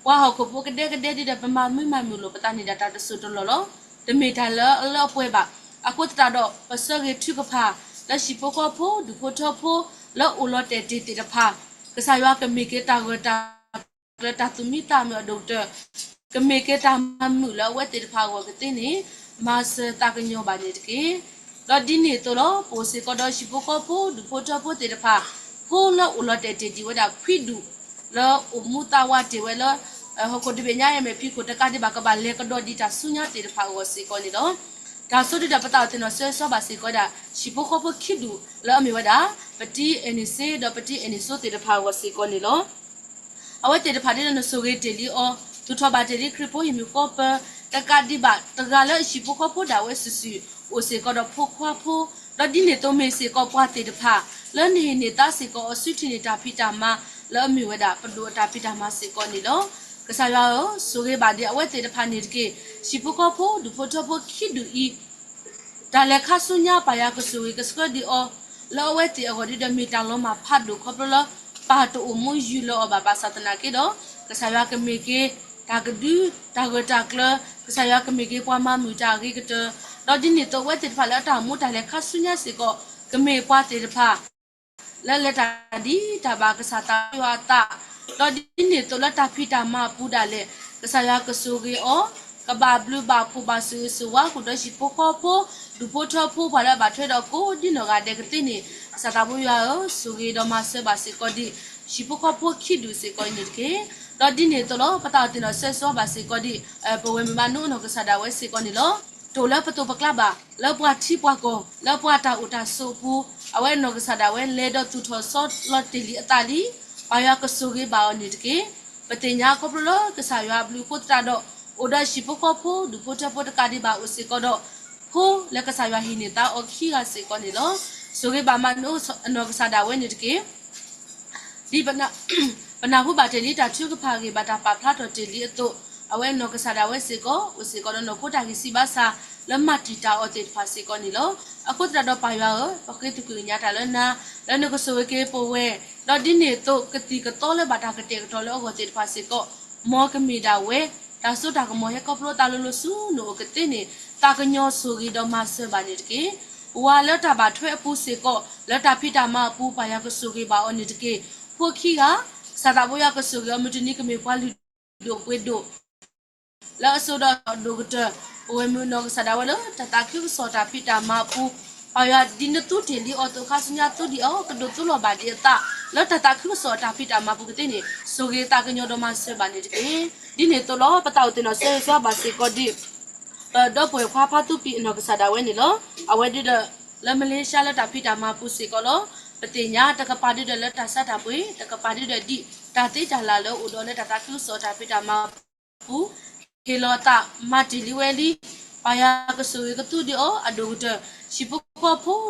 ဝါဟောကဖို့ကတဲ့ဒီပမမီမမီလို့ပတနေတာတဆူတော့လောတမေတာလောအလောပွဲပါအခုတတော့ပစကေထုကဖာလက်ရှိဖို့ကဖို့ဒူဖို့တော့ဖို့လောဦးလို့တဲတဲဖာကစားရောကမီကေတာဝတာကတာသူမီတာမြော်ဒေါက်တာကမေကေတာမမှုလဝဲတေတဖာကိုကတင်းနေမဆတာကညောပါနေတကေလော်ဒီနေတော့လောပိုစီကတော့ရှိဖို့ကဖို့ဒူဖို့တော့ဖို့တေတဖာဖိုးလောဦးလော်တဲတီဝဲတာခွိဒူလောအမှုတာဝတေဝဲလော ဟိုကိုတပညာရဲ့မေဖီကိုတကတိဘာကဘာလေကတော့ဒီတာဆုညာတေဖာဝစီကောနေတော့ဒါဆိုတဲ့ပတာတင်တော့ဆွဲဆောပါစီကောတာရှိဖို့ခဖို့ခိဒူလောမီဝဒါပတိအနိစေတော့ပတိအနိဆိုတေဖာဝစီကောနေလောအဝဲတေဖာတဲ့နဆိုရေးတေလီအောသူထဘာတေလီခရပိုယမီကောပတကတိဘာတကလည်းရှိဖို့ခဖို့ဒါဝဲဆူဆူအိုစေကောတော့ဖို့ခွာဖို့တော့ဒီနေတော့မေစေကောပွားတေတဖာလောနေနေတာစေကောအဆွတီနေတာဖီတာမလောမီဝဒါပဒိုတာဖီတာမစေကောနေလောကစားရအောင်ဆိုခဲ့ပါတဲ့အဝဲတေတဖာနေတကေရှိဖို့ကောဖို့ဒူဖို့တော့ဖို့ခိဒူဤဒါလည်းခဆုညာပါရကဆူကစကဒီအောလောဝဲတေအော်ဒီဒမီတန်လုံးမှာဖတ်ဒူခေါပလောပါတူမူယူလောဘာဘာသတနာကေတော့ကစားရကမေကေတာကဒူတာဂတာကလကစားရကမေကေပွားမမူတာဂီကတော့ဒီနေတော့ဝဲတေတဖာလည်းတာမူတာလည်းခဆုညာစေကောကမေပွားတေတဖာလဲလက်တာဒီတဘာကစားတာရွာတာတော့ဒီနေတော့လက်တာဖီတာမပူတာလေကစားရကဆူကေအောကဘာဘလူးဘာဖူဘာဆူဆူဝါကုဒရှိပိုခေါဖိုဒူပိုထဖိုဘာလာဘာထွဲတော့ကိုဒီနော်ကတဲ့ကတိနေစတာဘူးရဆူကေတော့မဆဘာစီကောဒီရှိပိုခေါဖိုခိဒူစေကောနေကေတော့ဒီနေတော့ပတာတင်တော့ဆက်စောဘာစီကောဒီပဝေမမနုနော်ကစားတာဝဲစေကောနေလောတိုလပတိုပကလာဘာလောပွားချီပွားကောလောပွားတာဥတာဆူပူအဝဲနော်ကစားတာဝဲလေတော့သူထောဆော့လော့တီလီအတာလီဘာရကဆူကေဘာနေတကေပတင်ညာကောပလောကစားရဘလူးကိုတာတော့โอดาชิปก็พูดูพูดจะพูดการดีบ่าอุสิก็ดอกพูแล้วก็สายว่าหินิตาโอขี้ก็สิก็นี่เนาะสุริบามันโอนกษาดาเวนี่ตะกี้ดีปนะปนะผู้บาดเจลีตาชื่อก็พากีบาตาปาพลาดตัวเจลีตัวเอาไว้นกษาดาเวสิก็อุสิก็นกพูดตากิสิบาซาแล้วมาติตาโอเตฟาสิก็นี่เนาะอะก็ตระดอปายว่าปะกิตุกุญญาตาแล้วนะแล้วนกสวยเกปเวแล้วดินี่ตัวกติกะโตแล้วบาตากะเตกะโตแล้วโอเตฟาสิก็มอก็มีดาเวဒါဆိုတာကမောဟကပလိုတာလလဆူနိုကတဲ့နေတာကညောဆူဂီတော့မဆဘာနေတကေဝါလတာဘာထွဲအပူစေကောလတာဖိတာမပူပါရကဆူဂီဘာအနိတကေဖိုခီကစာတာဘိုရကဆူဂီအမတနိကမေပွားလူဒိုပွေဒိုလာဆိုတော့ဒိုကတဝေမနောကစာတာဝလတတာခိစောတာဖိတာမပူပါရဒီနတူတီလီအော်တိုခါစညာတူဒီအောကဒိုတူလောဘာဒီတာလတတာခိစောတာဖိတာမပူကတဲ့နေဆူဂီတာကညောတော့မဆဘာနေတကေဒီနေတော့လောပတောက်တင်တော့ဆဲဆွာပါစီကောဒီတော့ပွေခွာဖာတူပီနော်ကစားတာဝဲနေလောအဝဲဒီတော့လမလေးရှာလက်တာဖိတာမပူစီကောလောပတိညာတကပါဒီတော့လက်တာဆတ်တာပွေတကပါဒီတော့ဒီတာတိတာလာလောဥတော်လက်တာကျူစောတာဖိတာမပူခေလောတာမတီလီဝဲလီပါယာကဆူကတူဒီအောအဒူတရှိပုပဖို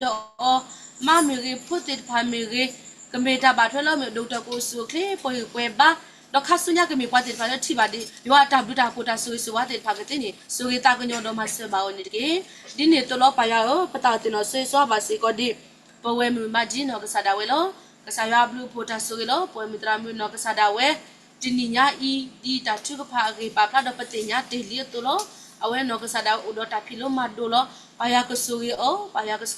တော့မမီရီဖုတ်ဖာမီရီကမေတာဘာထွဲလောမြေဒုတ်တကိုဆူကလေပွေဘာတော့ခါဆုညာကမြေပွားတဲ့ဖာလက်ထိပါဒီရွာတာဘလူတာကိုတာဆူဆူဝတဲ့ဖာကတဲ့နေဆူရီတာကညောတော့မဆဘာဝနေတကေဒီနေတော့ပါရရောပတာတင်တော့ဆွေးစွာပါစီကောဒီပဝဲမမဂျီနော်ကစားတာဝဲလောကစားရဘလူပိုတာဆူရီလောပွဲမီတရာမီနော်ကစားတာဝဲဒီနီညာဤဒီတာထုကဖာကေပါဖလာတော့ပတိညာတေလီတူလောအဝဲနော်ကစားတာဥဒတာဖီလိုမဒိုလောပါရကဆူရီအောပါရကစ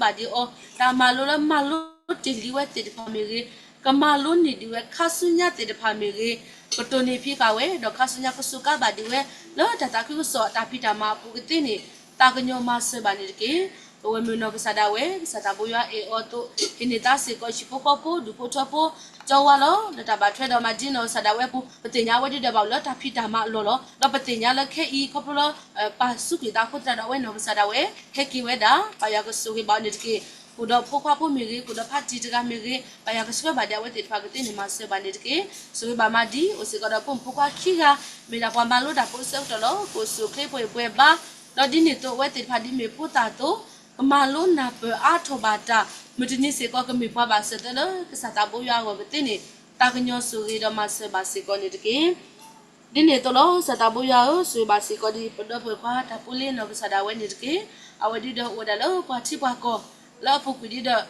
ဘာဒီအောတာမလိုလမလိုတေလီဝဲတေဖာမီရီကမာလွန်နေဒီဝဲခါဆုညာတေတဖာမေကေပတိုနေဖိကဝဲတော့ခါဆုညာကဆုကဘာဒီဝဲလောတတာကုစောတာဖိတာမပူကတိနေတာကညောမဆဘာနေတကေဝဲမနောကစတာဝဲစတာဘူရအေအောတိုဟိနေတာစေကိုရှိပိုပိုဒူပိုချပိုကျော်ဝါလောတဘာထွဲတော်မဂျင်းနောစတာဝဲပူပတိညာဝဲဒီတဘောလောတာဖိတာမလောလောတော့ပတိညာလက်ခဲဤခေါပလောပါစုကီတာခုတတော်ဝဲနောစတာဝဲဟက်ကီဝဲတာပါယကဆုကေဘာနေတကေကိုတော့ဖိုခွာဖို့မီရီကိုတော့ဖတ်ကြည့်တကမီရီပါရကစကဘာဒဝဲတေဖာကတိနေမဆေဘာနေတကေဆိုဘာမဒီအိုစကတော့ပုံဖိုခွာခီကမေလာပွားမလို့တာပို့ဆောက်တော့ကိုစုခေပွေပွေဘာတော့ဒီနေတော့ဝဲတေဖာဒီမေပို့တာတော့ကမလို့နာပအားထောဘာတာမတနိစေကောကမေပွားပါစတဲ့လို့ကစားတာဘိုးရွာကိုကတိနေတာကညောဆူရီတော့မဆေဘာစီကောနေတကေဒီနေတော့လို့စတာဘိုးရွာကိုဆွေပါစီကောဒီပတော့ဖွေခွာတာပူလေးနော်ကစားတာဝဲနေတကေအဝဒီတော့ဝဒါလို့ပွားချိပွားကောလောပုကူဒီတော့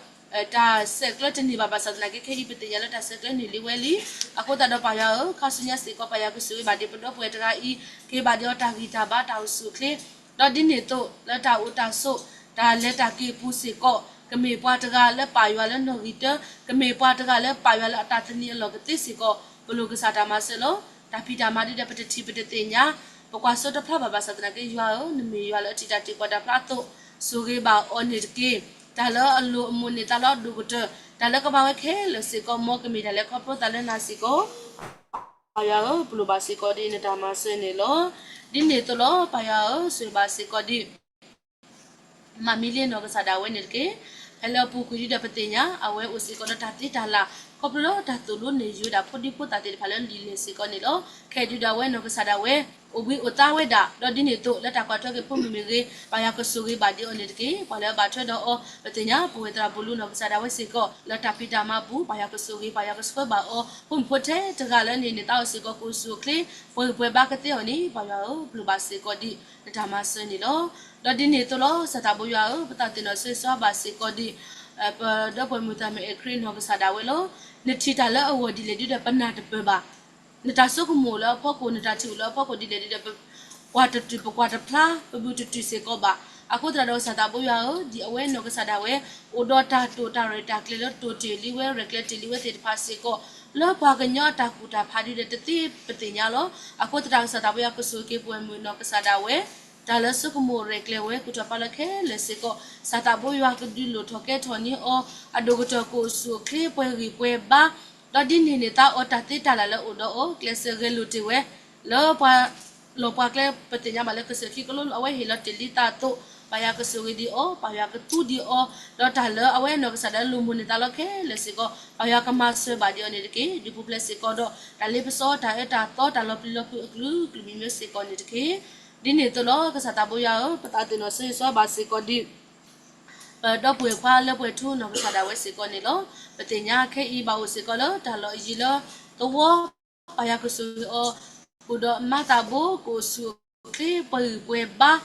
တာဆက်ကလတနေပါပါစဒနာကေခေဒီပတိရလတာဆက်ကလနေလီဝဲလီအခုတတော့ပါရခါစညာစီကပါရကဆူဘာဒီပတော့ပွေတရာဤကေဘာဒီတာဂီတာဘာတောက်စုခလေတော့ဒီနေတော့လတာဥတာဆုဒါလက်တာကေပူစီကောကမေပွားတကလက်ပါရလနော်ဂီတကမေပွားတကလက်ပါရလအတာတနီလောကတိစီကောဘလူကစားတာမဆလောတာဖီတာမာဒီတဲ့ပတတိပတတိညာပကွာစောတဖလာပါပါစဒနာကေရွာနမေရွာလအတီတာတီကွာတာဖလာတော့ဆူကေဘာအော်နေကေဒါလောအလိုအမွန်နေတာလောဒုကတဒါလကဘာဝခဲလစီကောမောကမီဒါလခပရိုတလနာစီကော Paya Blubasi Kodi Netamaseno, Dinetolo, Paya Subasi Kodi Mamili no Sada Wenelke, Hello Pukudi da Petenya, Awe Usikoda Tati Tala, Coplo Tatulu, Nejuda, Podipo Tati Palan, Siconilo, Keduda Wen no Sada Way, Ubi Utaweda, Dodinito, let a quarter Pumiri, Payakosuri Badi Onetki, Pala Batra or Petenya, Puetra Bulu of Sada Wesico, Latapita Mabu, Payakosuri, Payakoscoba or Pumpote, Tagalan in the Tausico Kusukli, Puebacationi, Payao, Blubasi Kodi, the Tamasanilo. Dodinito lo satabuya patatino seso basi kodi dopo mutame ekrin ho sadawelo nitita la awodi le dida panata peba nitaso kumula poko nitatula poko dile dida water trip water pla butu tise koba aku trado satabuya di awe no sadawe udota to tareta klelo to teliwe recleteliwe te pasiko lo paganyo takuta phadi de teti petinya lo aku trado satabuya kusuke puemu no sadawe Dala sukumo reklewe kutapalake lesiko satabo yakudilo toke toni o adogoto ko su kle pwe ba dodini neta o tate talala odo o klese relutewe lo pa kle petinya male keseki kolo awe hila telita to paya kesuri di o paya ketu di o lo tala awe no kesada lumune talake lesiko paya kemas badi oni deke di puplesiko do tali peso ta eta to talo pilo glu glumi siko ni deke Dini tu lo kesatabuya petatino seso basi kodi do pue kwa le pue tu no kesadawe siko ni lo petinya ke I bau siko lo talo ijilo towo paya kusu o kudo matabu kusu ke pue ba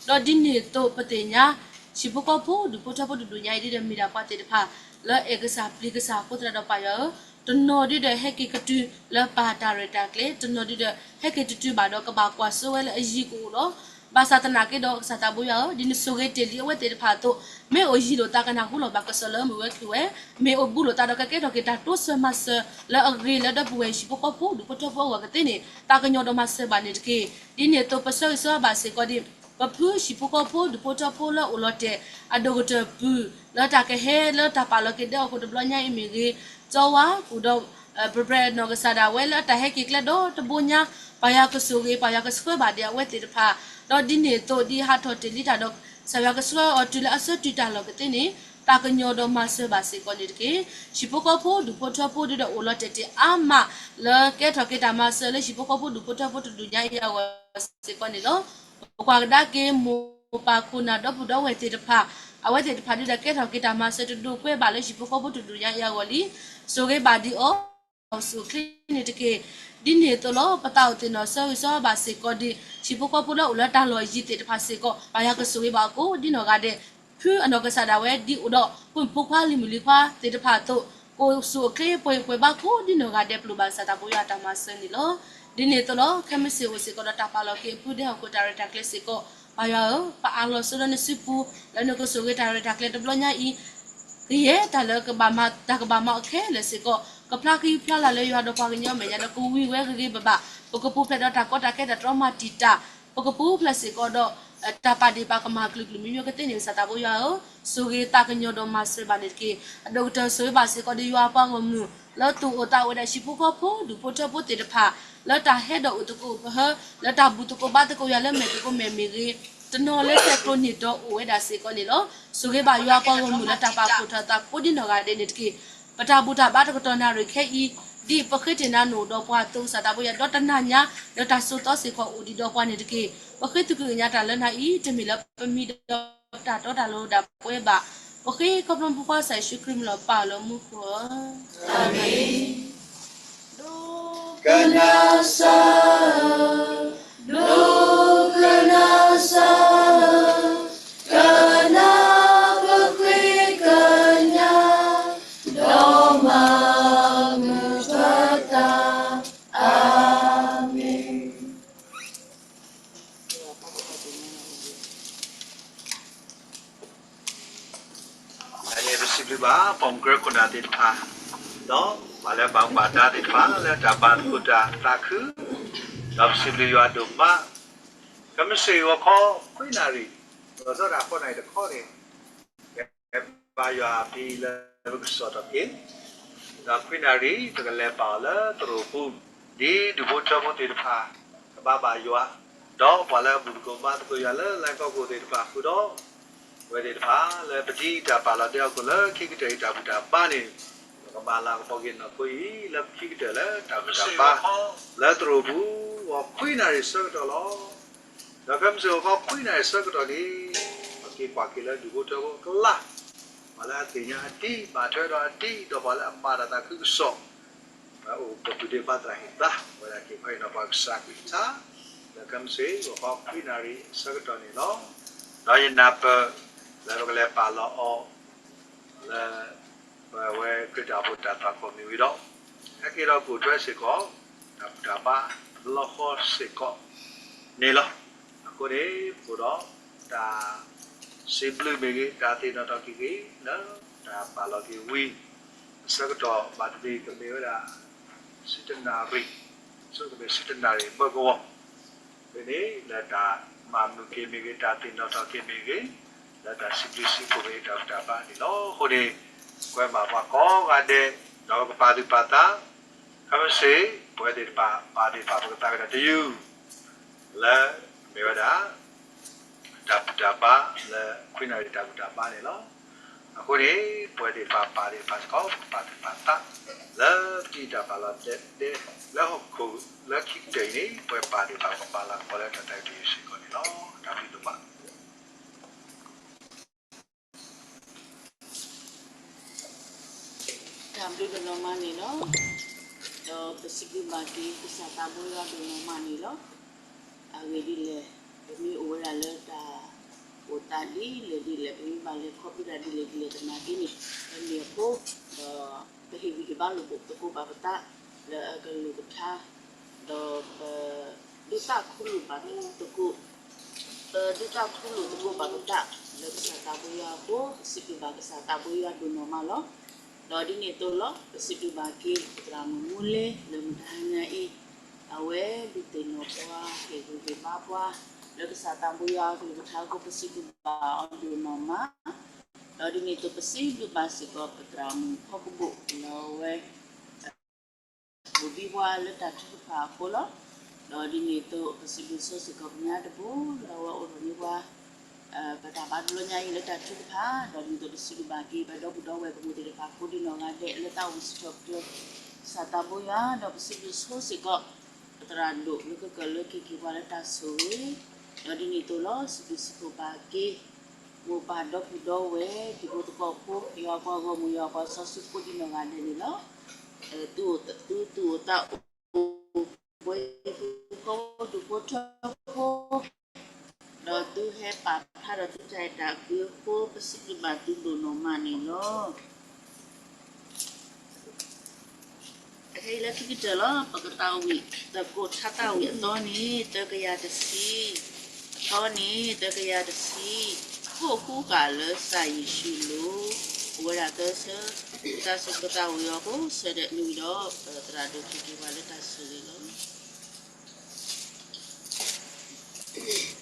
do dini tu petinya sibuko pu du puta pu du dunya di dem mira pati depa lo ekesa plikesa putra do paya Tono di de heki ketu le patare takle tono di de heki tutu bado ke bakwa soel ajiku lo basa tanake do satabuya di nusuge teli we te pato me oji lo takana hulo bakasolo mu we kwe me obulo ta do ke do kita to se mas le agri le do buwe shi poko pu du poto po wa ketene takanyo do mas banit ke di ne to paso so ba se ko di papu shi poko pu du poto po lo ulote adogote pu le ta ke he le ta pa lo ke do ko do nya imiri Jawa kudo prepare no kesada wela ta heki kledo tebunya paya kesugi paya kesue badia weti depa do dini to di hato telita do saya kesue otula aso tita lo ketini ta kenyo do mase basi konirki shipoko po du poto po do ulo tete ama le ke to kita mase le shipoko po du poto po dunya ya wasi konilo kwa dake mo pa kuna do budo weti depa awete depa di ke to kita mase du kwe bale shipoko po dunya ya wali Soge badi o so clean ke dini to lo patao te no so basi ko di sipoko pulo ula ta lo ji te phase ko paya ke soge ba ko dino ga de phu ano ka sada we di udo pun phukwa limuli kwa te de pha to ko so ke pwe ba ko dino ga de plu ba sa ta ko ya ta ma sen ni lo dini to lo kemisi o se ko ta pa lo ke pu de ko ta re ta kle se ko paya pa alo so ne sipu la no ko soge ta re ta kle de blo nya I Ye talo ke bama ke le siko ke plaki plala le yo do pa nyo me ya do ku wi we ke baba ko pu pla do ta ko ta ke da trauma tita ko pu pla siko do ta pa di pa ka ma klu mi yo ke te ni sa ta bo yo so ge ta ke nyo do ma se ba ne ke do ta so ba siko di yo pa ngo mu lo tu o ta we da shi pu ko pu du po to pu te de pa lo ta he do u tu ko ha lo ta bu tu ko ba te ko ya le me ko me me ge Tono le se kroni do uwe da se ko ni lo suge ba yua ko mu la ta pa ko ta ko di no ga de ni ki pata buta ba ta ko na ri ke I di pakhete na no do kwa to sa ta bo ya do ta na nya do ta so to se ko u di do kwa ni ki pakhete ku nya ta le na I te mi la pa mi do ta to ta lo da pwe ba okay ko prom kwa sa shu krim lo pa lo mu ko amen do kanasa Kanasa kana kanya doma mutata amen Ani receive ba pongker kuna dit pa do mala bang bada dit pa la dapat kuda takhu dap sibli yo aduma Kami sewa ko kuinari, rozo rapo na ito ko ni, bayo api le bersot akin, na kuinari tegale pala terupu ဒီဒီဘုတ်တော်တေတဖာဘာဘာယောတော့ဘာလဲဘူးကောဘာကိုရလဲလိုက်ကောကိုတေတဖာခုတော့ဝဲတေတဖာလဲပတိတာပါလာတယောက်ကိုလဲခိကတေတာဘူးတာပါနေကဘာလာပေါ်ကင်းတော့ကိုကြီးလဲခိကတေလဲတာဘူးတာပါလဲတရဘူးဝခွိနာရစကတော့လောဒါကမ်းစောကခွိနာရစကတော့ဒီအကိပါကိလဲဒီဘုတ်တော်ကလာမလာတင်ညာတီဘာထွဲတော့တီတော့ဘာလဲအမာတာခုဆော့o pwede ba trahita wala ki pay na pagsakita na kamse o pinari sagtoni no dahil na pa la bagale palo o la we kita buta ta ko mi wi do akira ko twa se ko ta ba lo ho se ko ne lo ko de ko do ta simply me ta ti na ta ki na ta ba lo ki wi sagto ba ti ko me ra Sitanari, so the Sitanari, Bogo. When let Mamu came again, Tatin not came again, let us simply see for it after Bani. No, Hode, Quema Mako, and then Dog Padi Pata, come say, where did Padi Pata to you? La Mevada, Taputaba, the Queen of Taputabani, no? Hode, where did Padi Pasco, Padi Pata. La kita pala de la hokku la kitte ni pwe pa de ba pala ko la ta ti si ko ni lo ta bi do ba Tambi do no mani lo do pesigi bagi bisa tabu ya do no mani lo age di le mi o la le ta o ta di le mi ba le copy da di le ta di ni ni ko Behivi ke balu buku bapa le kalau kita do duta kulu bapa tuku duta kulu tuku bapa le bisa tabu ya ko sipi bagi sa tabu ya do normal lo do di ni to lo sipi bagi tramu mule le mudahnya I awe biteno kwa ke ke bapa le bisa tabu ya ko kita ko sipi ba on do normal Lalu ni tu pasti tu masih kau petramu, kau buku lawe, bubi wala tak cukup apa lo. Lalu ni tu pasti bisa kau punya debu, lawa orang ni wah, pertama dulu nyai le tak cukup ha. Lalu ni tu pasti bagi pada budak weh kemudian aku di nongan dek le tahu stop tu. Satabu ya, lalu pasti bisa kau peterandu, le kalau kiki wala tak suwe. Lalu ni tu lo pasti kau bagi. Mo padok do we di ko ko ko yo ko go mo yo ko so su ko di no ga de ni lo tu ta we ko tu ko cho ko do tu he pa tha do tu chai ta ku ko pasi ki ba tu do no ma ni lo hey la ki ki lo pa ka ta wi ta ko tha ta wi to ni ta ka ya de si to ni ta ka ya de si Aku kalau saya silu, orang terasa kita sekitar aku sedek nudo terhadap kita pada tasilo. Hey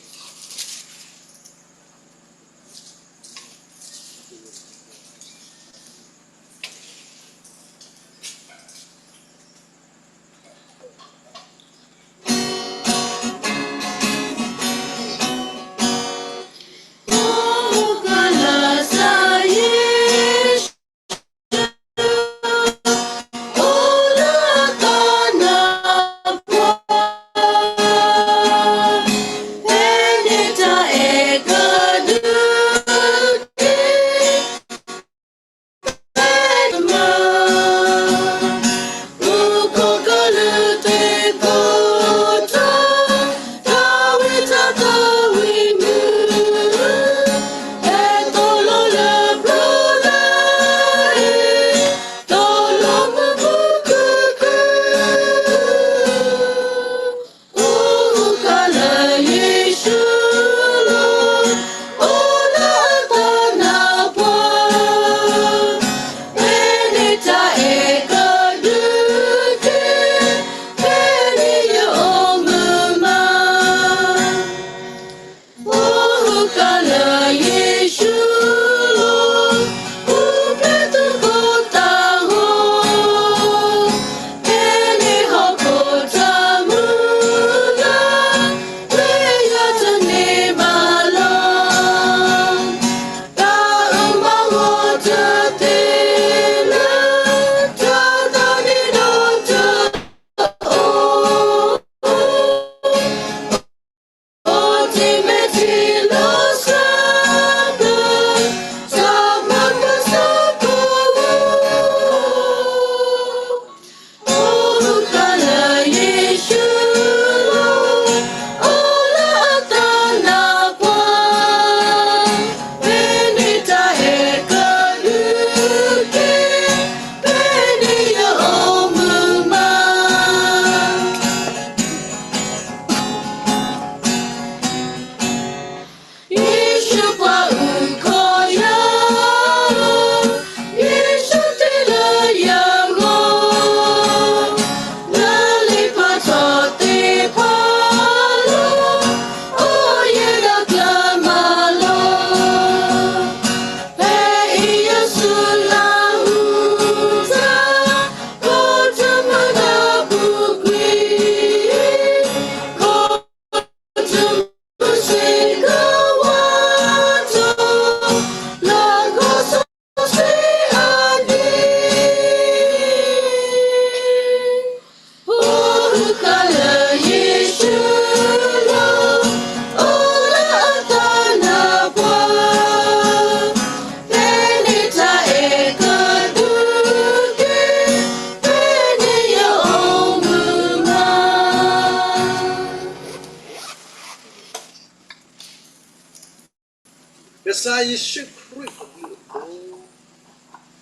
sa Yesu Christ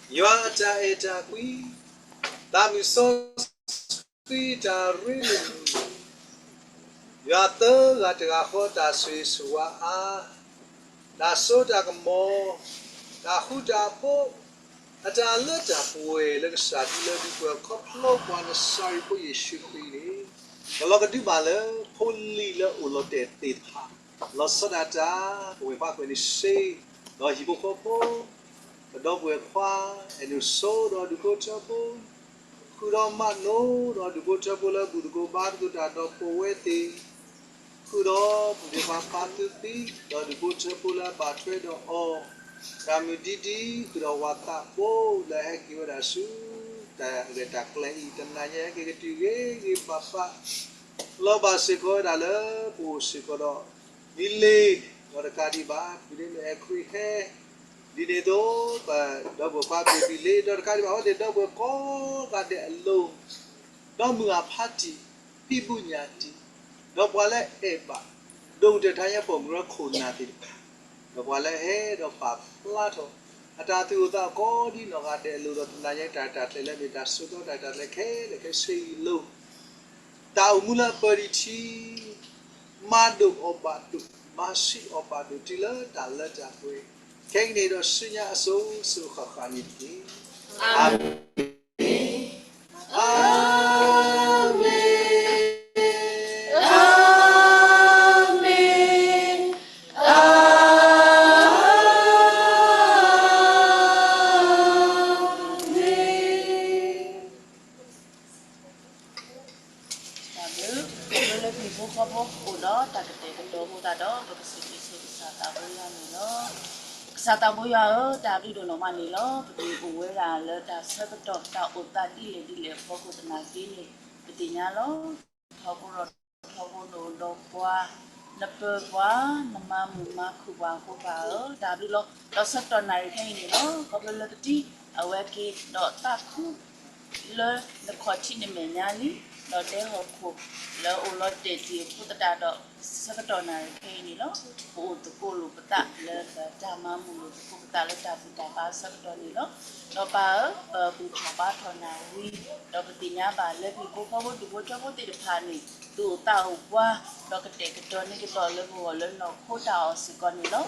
Yata eta qui Tamu so qui ta really Yata gata hota sui suwa a Da so da mo Da huda po Ata leta poe le sa di le di ko koplo kwa na sai po Yesu Christ Kalau ke di bala poli le ulo te te tha lo sadata we pa ko ni se lo hibo ko po do we kwa enu so do du ko chapo ku do ma no do du ko chapo la bu du ko ba du ta do po we te ku do bu pa pa tu ti do du ko chapo la ba tre do o ta mi di di ku do wa ta po la he ki wa da su ta re ta klei ta na ye ke ti ge pa pa lo ba se ko da le po se ko do Dile, orang kadi bah, dile ekui he, dile do, bah, double papi dile, orang kadi bah, orang double call, kadi alone, double apati, pibu nyati, double le eba, double tanya pomra khona ti, double le he, double pap, lato, ata tu uta kodi, no kadi alone, nanya tata le beda sudo, tata le ke sei lo, tau mula periti. Madu obatu masih obatu tila dala jakwe keng ni do sunya aso su khakani ti amen Sata boya ta di do no mani lo ti bu we la le ta sa to ta o ta di le fo ko ta na di le ti nya lo tho ko no do kwa na pe kwa na ma mu ma khu wa ko ba ta di lo sa to na ri thai ni lo ko le ti a we ki do ta khu le na kho chi ni me nya li lo de ho ko le o lo te ti pu ta do sa to na ri thai ni lo o to ko lu pa ta le ta ma mu lu ko ta le ta pu ta ba sa to ni lo lo ba bu cha ba tho na wi lo pa ti nya ba le bi ko ko du ko cha ko ti de pha ni tu ta wa lo ka te ka to ni ki to le bo le no ko ta o si ko ni lo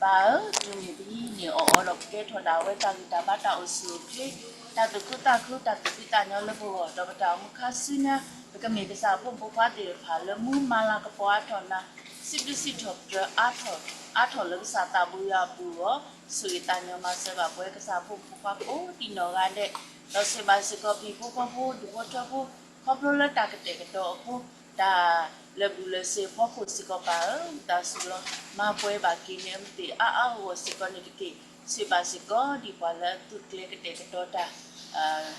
ba tu ni bi ni o lo ke tho da we ta ki ta ba ta o su ke ta tu ku ta pi ta nya le bo do ba ta mu kha su nya ba ka me ka sa pho bo kwa ti pha le mu ma la ka po a tho na si tho dra a tho le sa ta bu ya bu ro su ta nya ma se ba bo ka sa pho kwa ko ti no ga de lo se ba se ko pi pho du bo cha pho ko pro le ta ka te ka do pho ta le bu le se pho ko si ko ba ta su lo ma pwe ba ki ne ti a wo si ko ni ki se ba si ko di pa la tu kle ka te ka do ta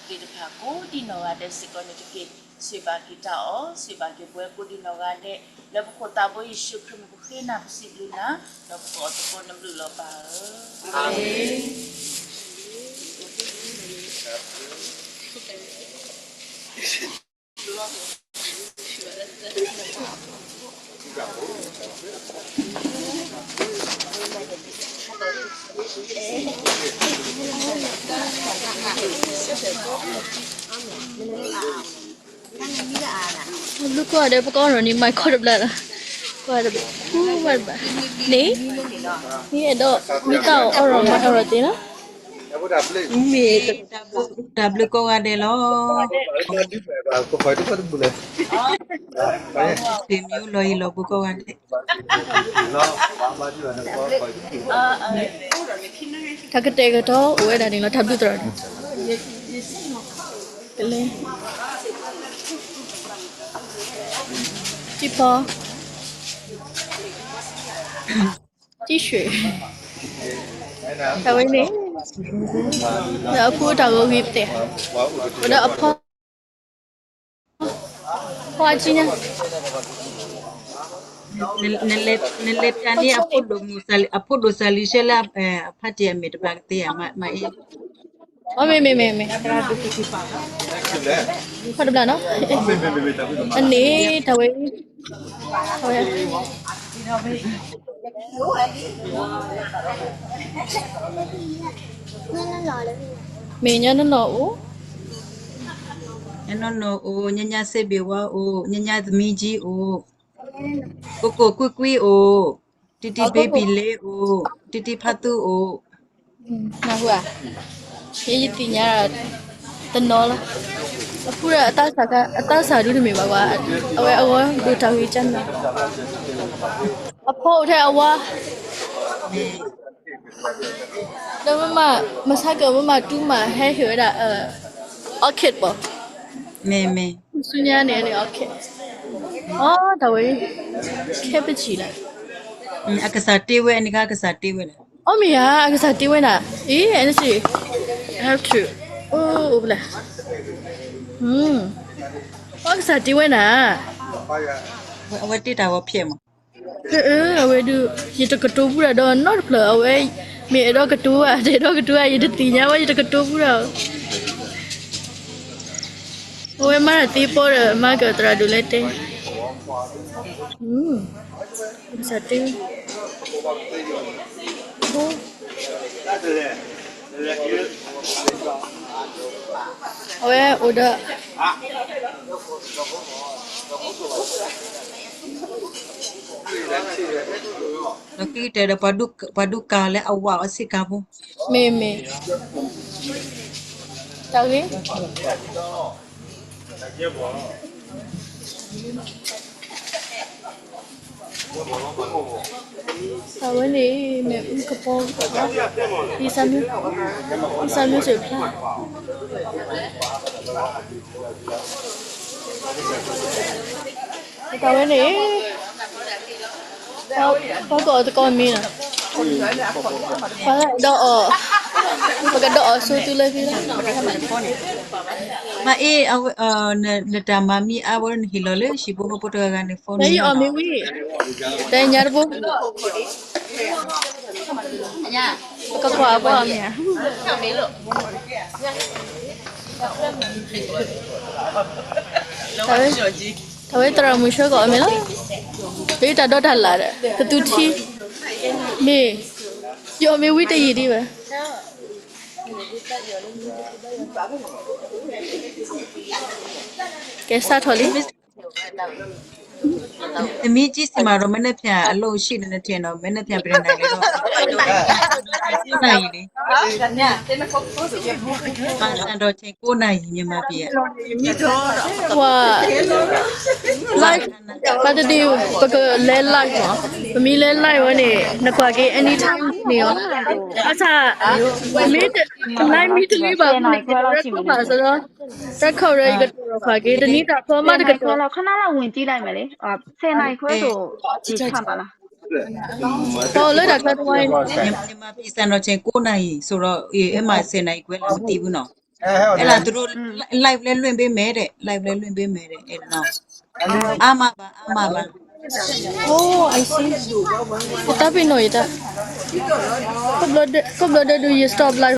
ki de pha ko di no ga de si ko ni ki se ba ki ta o se ba ki pwe ko di no ga de le bu ko ta bo Yesu Christ bu khi na si lu na lo ko to ko nam lu lo ba amen Lúc qua đây có rồi nhưng mai có được là qua được vậy nè nè đó mi tao ở rồi tí đó mi double ko ga de lo ko phải đi bắt bule te mi lo i lo bu ko ga de nó ba ju na ko phải thà cái tê cái đó ủa đây nó thầm được rồi cái lên chị po chị雪tao ấy nè đã phu tao có nghiệp tệ đã po hoa chi nha nelle tani apodo sali shela apati ya medbakte ya ma e oh me có được là nó anh nè tao ấy မေညာနော်ဦး ညနော်အိုညညဆေဘေဝအိုညညသမီးကြီးအိုကိုကိုကွကွီအိုတီတီဘေဘီလေးအိုတီတီဖတ်တူအို နာဟွာရေးတင်ညာတနော်လားအခုရအတစာဒူးနေမှာကွာအဝဲအဝဒူတောင်ကြီးချမ်းနာအဖို့ထဲအဝါတော့မစားကမတူးမှာဟဲဟဲတာorchid ပေါ့ မေမေ စညာနေနေ orchid အော်ဒါဝေးခဲပချီလား အကစားတေးဝဲအနိကစားတေးဝဲလား အော်မယာအကစားတီးဝင်တာအေးအဲ့ဒါစီ have to အိုးဘလာအကစားတီးဝင်တာ အဝဲတေးတာဝဖြစ်မှာ အဝဲဒူရတကတော့ဘူးတော့ not play အဝဲမေတော့ကတူอ่ะတေတော့ကတူอ่ะရတတိညာဝရတကတော့ဘူးတော့အဝဲမရတီးပေါ်မကတရာဒူလက်တေအကစားတီးအဝဲအိုဒါ လောကီတဲပဒုကာလဲအဝအစစ်ကဘူး မေတောက်ကြီးအဝနေမေကပေါ်ဒီစမ်းစေဖလားအဝနေဘာကောမင်းဘာတော့ဘကတော့ဆူတူလေပြီလား မအေးနတမမီအဝရဟီလောလေရှိဖို့ပတကနေဖုန်း နေရမေဝီတိုင်ညာဘူးကကွာပါမြာတဝဲတရမှုရှောကောအမေလားဒေတာတော့တက်လာတယ်ကတူတီမေယောမေဝီတရည်ဒီပဲကဲစားထော်လေး သမီးကြီးစီမှာတော့မနေ့ပြန်အလုံးရှိနေတယ်ထင်တော့မနေ့ပြန်ပြန်နိုင်လေတော့နိုင်လေပါစံတော့ချိန်9နိုင်မြန်မာပြည် ဟွာ live ဘာတည်းဘကလဲ live နော်မမီလဲ live ဝနေနကွာကေ anytime နေရောအစားမီး live မီးတလေးပါနေတော့ပါဆိုတော့တက်ခေါ်ရကတော့ခါကေတနည်းတာဖော်မတက ဆိုတော့ခဏလောက်ဝင်ကြည့်လိုက်မယ်လေ10နိုင်ခွဲဆိုဒီချပါလား ပေါ်လို့တာကတ်ဝိုင်း မြန်မာပြည်စံတော့ချိန်9နိုင်ဆိုတော့အဲ့မှာ10နိုင်ခွဲလည်းမသိဘူးနော်အဲ့ဒါသူတို့ live လဲလွှင့်ပေးမယ်တဲ့ live လဲလွှင့်ပေးမယ်တဲ့အဲ့တော့အာမပါ Oh, I see. Tapi no, ita. Kau belum do you stop live?